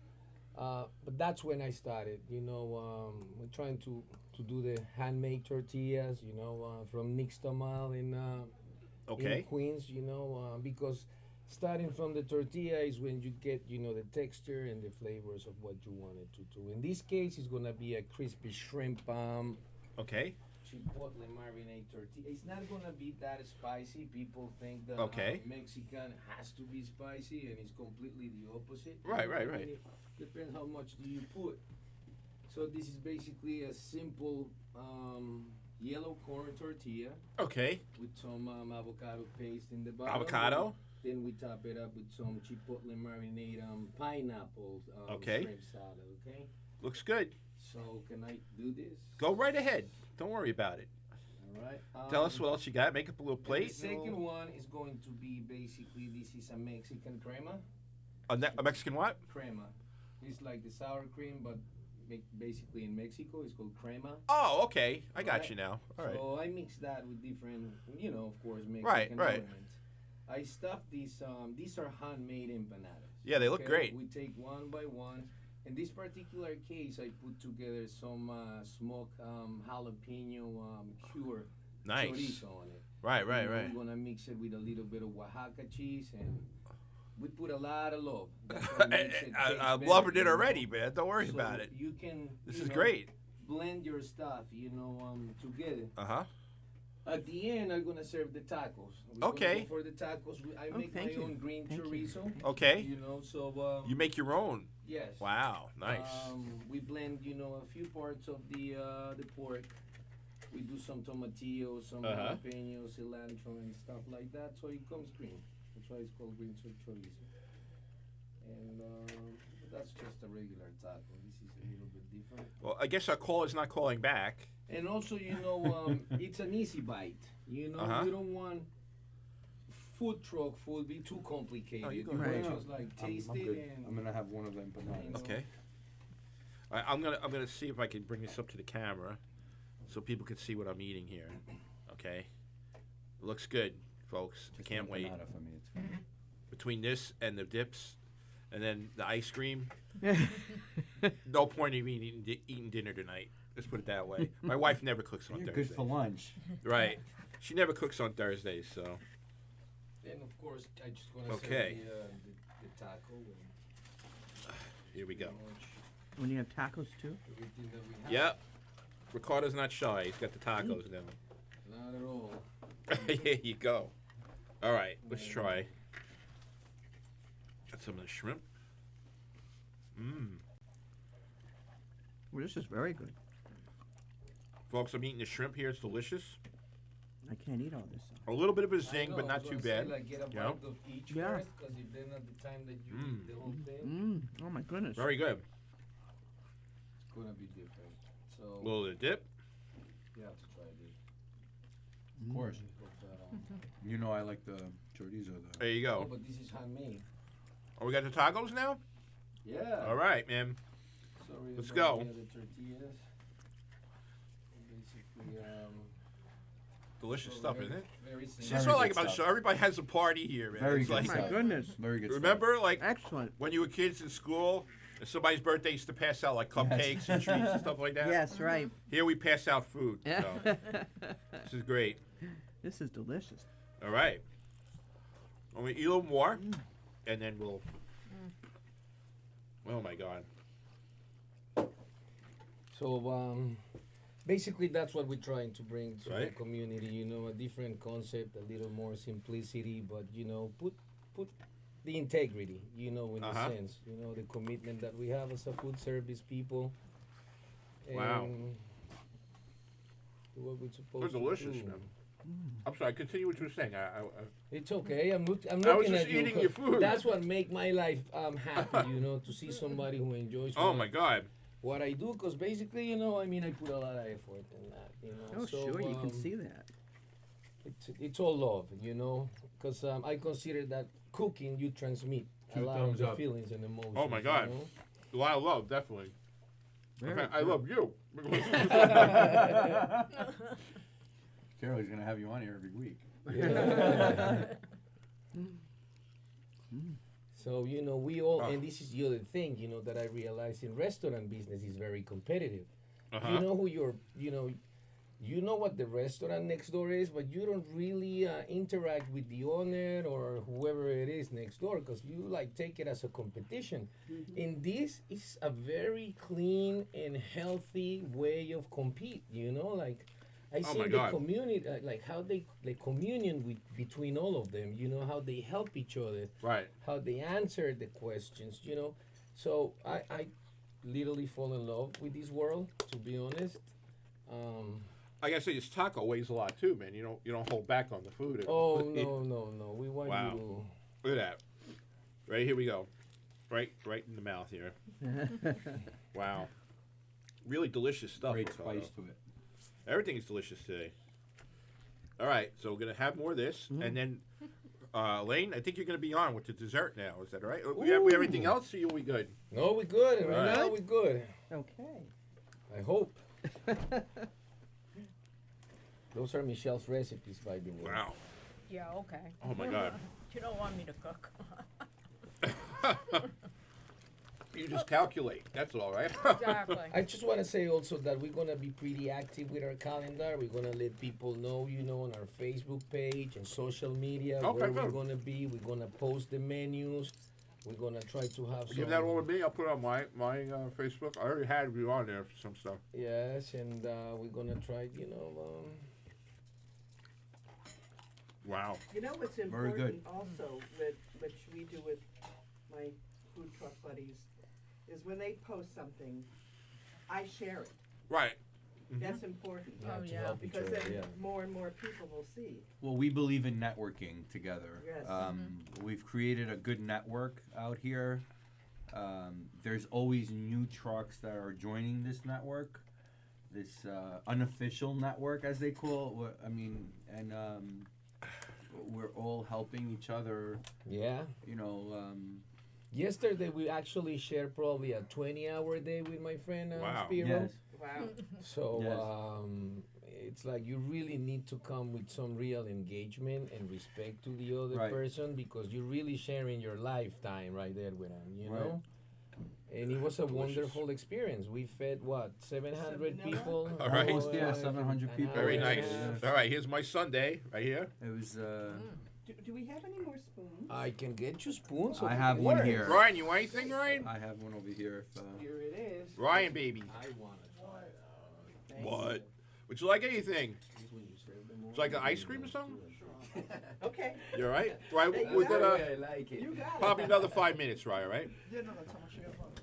But that's when I started, we're trying to do the handmade tortillas, from Nixtamal in Okay. Queens, because starting from the tortilla is when you get, the texture and the flavors of what you want it to do. In this case, it's going to be a crispy shrimp Okay. chipotle marinade tortilla. It's not going to be that spicy. People think that Okay. Mexican has to be spicy, and it's completely the opposite. Right. It depends how much do you put. So this is basically a simple yellow corn tortilla Okay. with some avocado paste in the bottom. Avocado. Then we top it up with some chipotle marinade pineapple Okay. shrimp salad. Okay. Looks good. So can I do this? Go right ahead. Don't worry about it. All right. Tell us what else you got. Make up a little And plate. the second one is going to be basically this is a Mexican crema. A Mexican what? Crema. It's like the sour cream, but basically in Mexico it's called crema. Oh, okay. I got Right. you now. All right. So I mix that with different, of course, Mexican Right. elements. I stuff these. These are handmade empanadas. Yeah, they look great. We take one by one. In this particular case, I put together some smoked jalapeno cure Nice. chorizo on it. Right. We're gonna mix it with a little bit of Oaxaca cheese, and we put a lot of love. That's what makes it taste I'm better, loving it already, man. Don't worry So about it. You can. This you is know, great. Blend your stuff, together. Uh-huh. At the end, I'm gonna serve the tacos. We're Okay. gonna go for the tacos, I make my thank you. own green Thank you. chorizo. Okay. So You make your own. yes. Wow. Nice. We blend, a few parts of the pork. We do some tomatillo, some Uh-huh. jalapeno, cilantro, and stuff like that, so it comes green. That's why it's called green chorizo. And that's just a regular taco. This is a little bit different. Well, I guess our call is not calling back. And also, it's an easy bite. Uh-huh. You don't want food truck food be too complicated. Oh, you go right. just like taste I'm it good. and I'm gonna have one of them empanadas. Okay. I'm gonna see if I can bring this up to the camera, so people can see what I'm eating here. Okay. It looks good, folks. I Just can't an wait. empanada for me, it's fine. Between this and the dips, and then the ice cream. no point in me eating dinner tonight. Let's put it that way. My wife never cooks on You're Thursdays. good for lunch. Right. She never cooks on Thursdays, so. And of course, I just want to Okay. say the taco and Here we go. pretty much When you have tacos too? everything that we have. Yep. Ricardo's not shy. He's got the tacos now. Not at all. Here you go. All right, let's try. Got some of the shrimp. Well, this is very good. Folks, I'm eating the shrimp here. It's delicious. I can't eat all this. A little bit of a I zing, know, but I not was too gonna say, bad. Like, get a Yeah. bite of each Yeah. first, because if then at the time that you eat the whole thing, Oh my goodness. Very good. it's gonna be different. So A little of the dip. you have to try this. Of course. But, You know I like the chorizo though. There you oh, go. but this is handmade. Oh, we got the tacos now? Yeah. All right, man. Sorry Let's about go. the other tortillas. Basically, Delicious so stuff, very- isn't it? Very See, simple. that's Very what I like good about the stuff. show. Everybody has a party here, man. Very It's good like, Oh my stuff. goodness. Very good. remember, like, Excellent. when you were kids in school, and somebody's birthday used to pass out, like, cupcakes and treats and stuff like that? Yes, right. Here we pass out food. So, this is great. This is delicious. All right. I'm going to eat a little more, and then we'll... Oh, my God. So basically, that's what we're trying to bring to the Right. community. You know, a different concept, a little more simplicity, but you know, put the integrity. You know, in Uh-huh. a sense, you know, the commitment that we have as a food service people. Wow. And do what we're They're supposed delicious, to do. man. I'm sorry, continue what you were saying. It's okay. I'm I was looking just at you. eating 'cause your food. That's what make my life happy. You know, to see somebody who enjoys. Oh, what- my God. What I do, because basically, you know, I mean, I put a lot of effort in that. You know. Oh, so, sure, you can um, see that. It's all love, you know, because I consider that cooking you transmit a Two lot of thumbs the up. feelings and emotions. Oh, my God. You know? A lot of love, definitely. In Very fact, I good. love you. Carol's gonna have you on here every week. Yeah. So you know, we all, Oh. and this is the other thing, you know, that I realize in restaurant business is very competitive. Uh-huh. You know who you know what the restaurant next door is, but you don't really interact with the owner or whoever it is next door because you like take it as a competition. And this is a very clean and healthy way of compete. You know, like I Oh see my the God. community, like how they communion with between all of them. You know how they help each other, Right. how they answer the questions. You know, so I literally fall in love with this world. To be honest. Like I say, this taco weighs a lot too, man. You don't hold back on the food. Oh no! We want Wow. you Look at that. Right, here we go. Right in the mouth here. Wow. Really delicious stuff. Great Ricardo. spice to it. Everything is delicious today. All right, so we're gonna have more of this, and then Elaine, I think you're gonna be on with the dessert now. Is that right? We have everything Ooh. else, or we good? to. No, we're good. Right Right. now, we're good. Okay. I hope. Those are Michelle's recipes, by the way. Wow. Yeah, okay. Oh my God. You don't want me to cook. You just calculate. That's all right. Exactly. I just want to say also that we're gonna be pretty active with our calendar. We're gonna let people know, you know, on our Facebook page and social media Okay, where we're good. gonna be. We're gonna post the menus. We're gonna try to have some. Give that over to me. I'll put it on my Facebook. I already had you on there for some stuff. Yes, and we're gonna try, you know. Wow. You know what's Very good. important also, with which we do with my food truck buddies, is when they post something, I share it. Right. That's important. Yeah, Oh, to yeah. help each Because other. then Yeah. more and more people will see. Well, we believe in networking together. Yes. We've created a good network out here. There's always new trucks that are joining this network, this unofficial network, as they call it. I mean, and we're all helping each other. Yeah. You know, Yesterday we actually shared probably a 20-hour day with my friend Wow. Spiro. yes. Wow. So Yes. it's like you really need to come with some real engagement and respect to the other Right. person because you're really sharing your lifetime right there with them, you Right. know? And it was a wonderful experience. We fed what 700 700? people. All right. Almost, yeah, 700 An people. hour Very and a nice. half. All right, here's my Sunday right here. It was. Do we have any more spoons? I can get you spoons. I of have one course. here. Ryan, you want anything, Ryan? I have one over here. If, Here it is. Ryan, baby. I want to try it. Thank What? Would you like anything? This one you serve them Would you like an ice cream or something? Okay. You all right? Right, Hey, you we're got gonna I like it. You got it. probably another 5 minutes, Ryan, right? Yeah, no, that's how much I got left.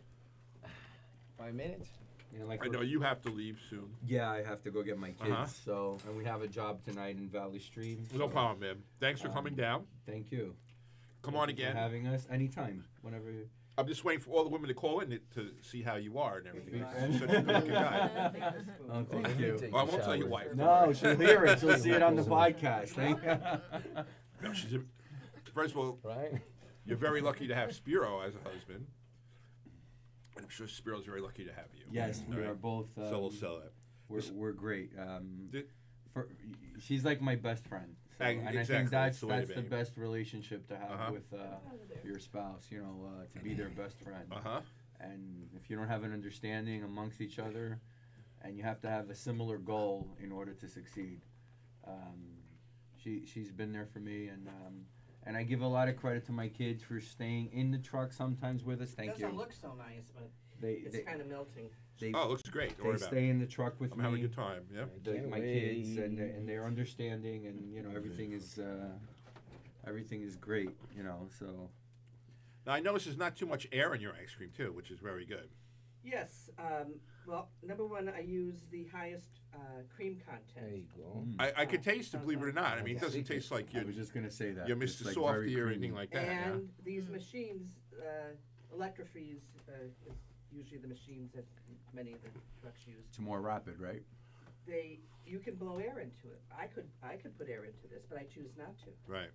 5 minutes. you know, like I know you have to leave soon. Yeah, I have to go get my kids. Uh-huh. So, and we have a job tonight in Valley Stream. No so problem, man. Thanks for coming down. Thank you. Come Thank on you for again. having us anytime, whenever. I'm just waiting for all the women to call in to see how you are and everything. Thank You're such a good guy. Oh, Let thank me you. take Oh, I a won't tell your shower. wife. No, she'll hear it. She'll see it on the podcast. Thank you. No, first of all, Right? you're very lucky to have Spiro as a husband. And I'm sure Spiro's very lucky to have you. Yes, we All are right. both. So we'll sell it. We're great. Did- For she's like my best friend. So, Ex- and I exactly, think that's the way that's to the be. best relationship to have Uh-huh. with your spouse. You know, to be their best friend. Uh-huh. And if you don't have an understanding amongst each other, and you have to have a similar goal in order to succeed. She's been there for me, and I give a lot of credit to my kids for staying in the truck sometimes with us. Thank Doesn't you. look so nice, but They it's they, kind of melting. they, Oh, it looks great. Don't they worry about it. stay in the truck with I'm me. having a good time. Yeah. My kids and their understanding, and you know everything is great. You know, so Now I notice there's not too much air in your ice cream too, which is very good. Yes. Well, number one, I use the highest cream There content. you go. I could taste it, believe it or not. I mean, it doesn't taste like I you was just gonna say that you It's Mr. like Softy very or anything creamy. like that. Yeah. And these machines, Electrofreeze is usually the machines that many of the trucks use. It's more rapid, right? You can blow air into it. I could put air into this, but I choose not to. Right.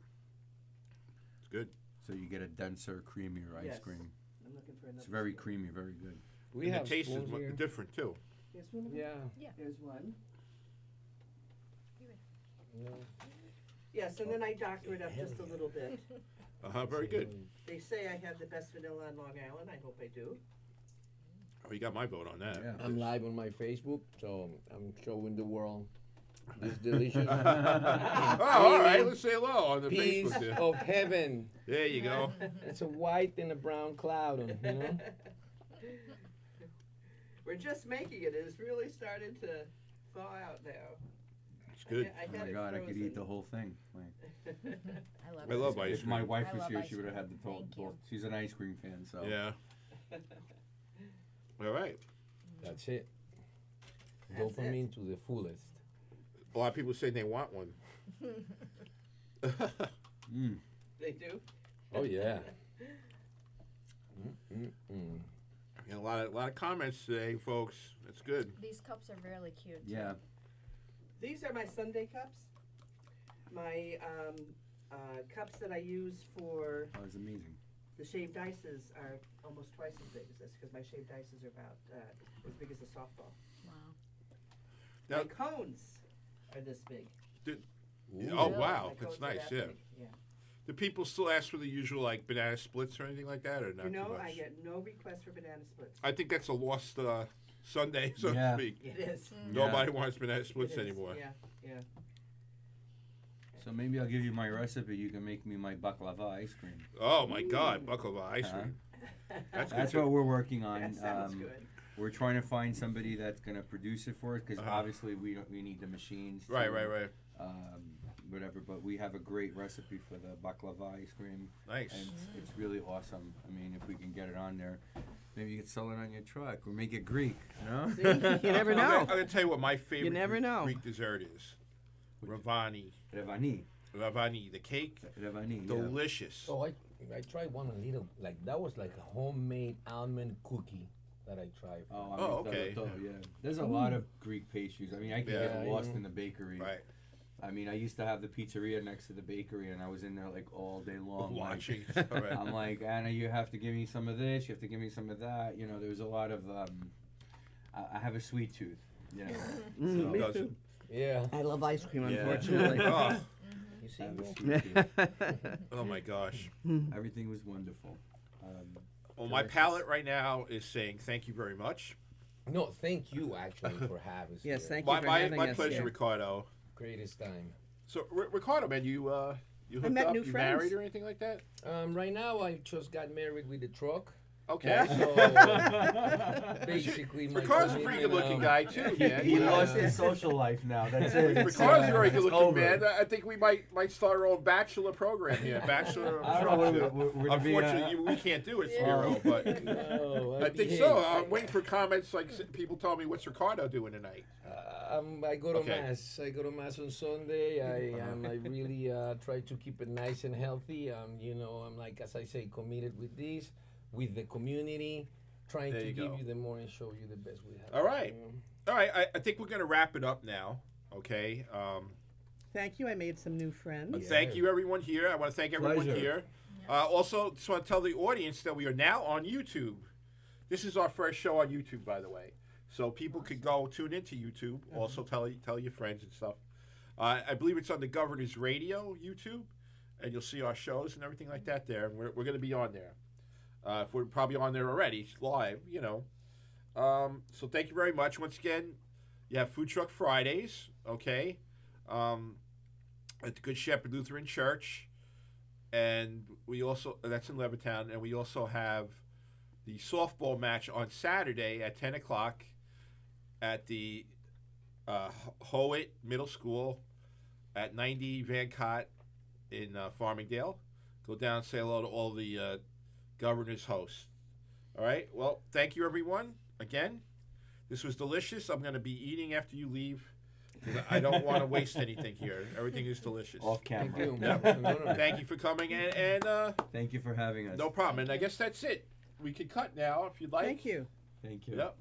It's good. So you get a denser, creamier ice Yes. cream. I'm looking for another. It's very spoon. creamy, very good. We And have the taste is spoons here. different too. Here's one. of them. Yeah. There's one. No. Yes, and then I doctor it up just a little bit. Very good. They say I have the best vanilla on Long Island. I hope I do. Oh, you got my vote on that. Yeah. I'm live on my Facebook, so I'm showing the world this delicious Oh, all right. Let's say hello on the piece Facebook. There. of heaven. There you go. It's a white and a brown cloud, you know. We're just making it. It's really started to thaw out now. It's good. I Oh had my it God, I could eat the frozen. whole thing. Like, I love ice if my cream. wife I was love here, ice she would have had cream. the total. Thank you. She's an ice cream fan, so Yeah. All right. That's it. That's it. Dopamine to the fullest. A lot of people say they want one. Mm. They do. Oh yeah. And a lot of comments today, folks. That's good. These cups are really cute. too. Yeah. These are my Sunday cups. My cups that I use for That was amazing. the shaved ices are almost twice as big as this because my shaved ices are about as big as a softball. Wow. Now- My cones are this big. Oh Really? wow, My that's cones are nice. that Yeah. big, yeah. Do people still ask for the usual like banana splits or anything like that, or not You know, too much? I get no requests for banana splits. I think that's a lost Sunday, so Yeah. to speak. It is. Nobody wants banana splits It is, anymore. Yeah, yeah. So maybe I'll give you my recipe. You can make me my baklava ice cream. Oh my God, baklava ice cream. That's That's good. what we're working on. That sounds good. We're trying to find somebody that's going to produce it for us because Uh-huh. obviously we need the machines. Right, to, right. Whatever, but we have a great recipe for the baklava ice cream, Nice. and it's really awesome. I mean, if we can get it on there, maybe you could sell it on your truck or make it Greek. You know? See? You never know. I'm gonna tell you what my favorite never know. Greek dessert is. Ravani. Revani, The cake, Revani. delicious. Oh, I tried one a little like that was like a homemade almond cookie that I tried. Oh, Oh, okay. Yeah. There's a lot of Greek pastries. I mean, I can Yeah, get I lost know. in the bakery. Right. I mean, I used to have the pizzeria next to the bakery, and I was in there like all day long. like- Watching. All right. I'm like, Anna, you have to give me some of this. You have to give me some of that. You know, there's a lot of. I have a sweet tooth. You know. Mm, me Does too. Yeah. I love ice cream, Yeah. unfortunately. Oh, You see? I have a Mo? sweet tooth. oh my gosh. Everything was wonderful. Well, my Delicious. palate right now is saying thank you very much. No, thank you actually for having us. Yes, here. thank you for My having us pleasure, here. Ricardo. Greatest time. So, Ricardo, man, you hooked met up? new You friends. married or anything like that? Right now, I just got married with the truck. Okay. So basically, my Ricardo's a pretty commitment, good-looking guy too, man. He You know? lost his social life now. That's it. It's, Ricardo's a very it's good-looking over. man. I think we might start our own bachelor program here. Bachelor. I don't know. Truck. We're gonna be, Unfortunately, we can't do it, Yeah. Spiro, but No, I think so. I'm waiting for comments like people tell me, "What's Ricardo doing tonight?" I go to Okay. mass. I go to mass on Sunday. I really try to keep it nice and healthy. I'm like, as I say, committed with this, with the community, trying There to you give go. you the more and show you the best we have. All right. you know. All right, I think we're gonna wrap it up now. Okay. Thank you. I made some new friends. Yeah. Thank you, everyone here. I want to thank everyone Pleasure. here. Also, just want to tell the audience that we are now on YouTube. This is our first show on YouTube, by the way. So people could go tune into YouTube. Also, tell your friends and stuff. I believe it's on the Governor's Radio YouTube, and you'll see our shows and everything like that there. And we're going to be on there. If we're probably on there already, live, So thank you very much. Once again, you have Food Truck Fridays, okay, at the Good Shepherd Lutheran Church. And we also, that's in Levittown, and we also have the softball match on Saturday at 10 o'clock at the Howitt Middle School at 90 Van Cott in Farmingdale. Go down and say hello to all the governor's hosts. All right. Well, thank you, everyone. Again, this was delicious. I'm going to be eating after you leave. 'Cause I don't want to waste anything here. Everything is delicious. Off Thank camera. you. Yep. No. Thank you for coming, and Thank you for having us. no problem. And I guess that's it. We can cut now if you'd like. Thank you. Thank you. Yep.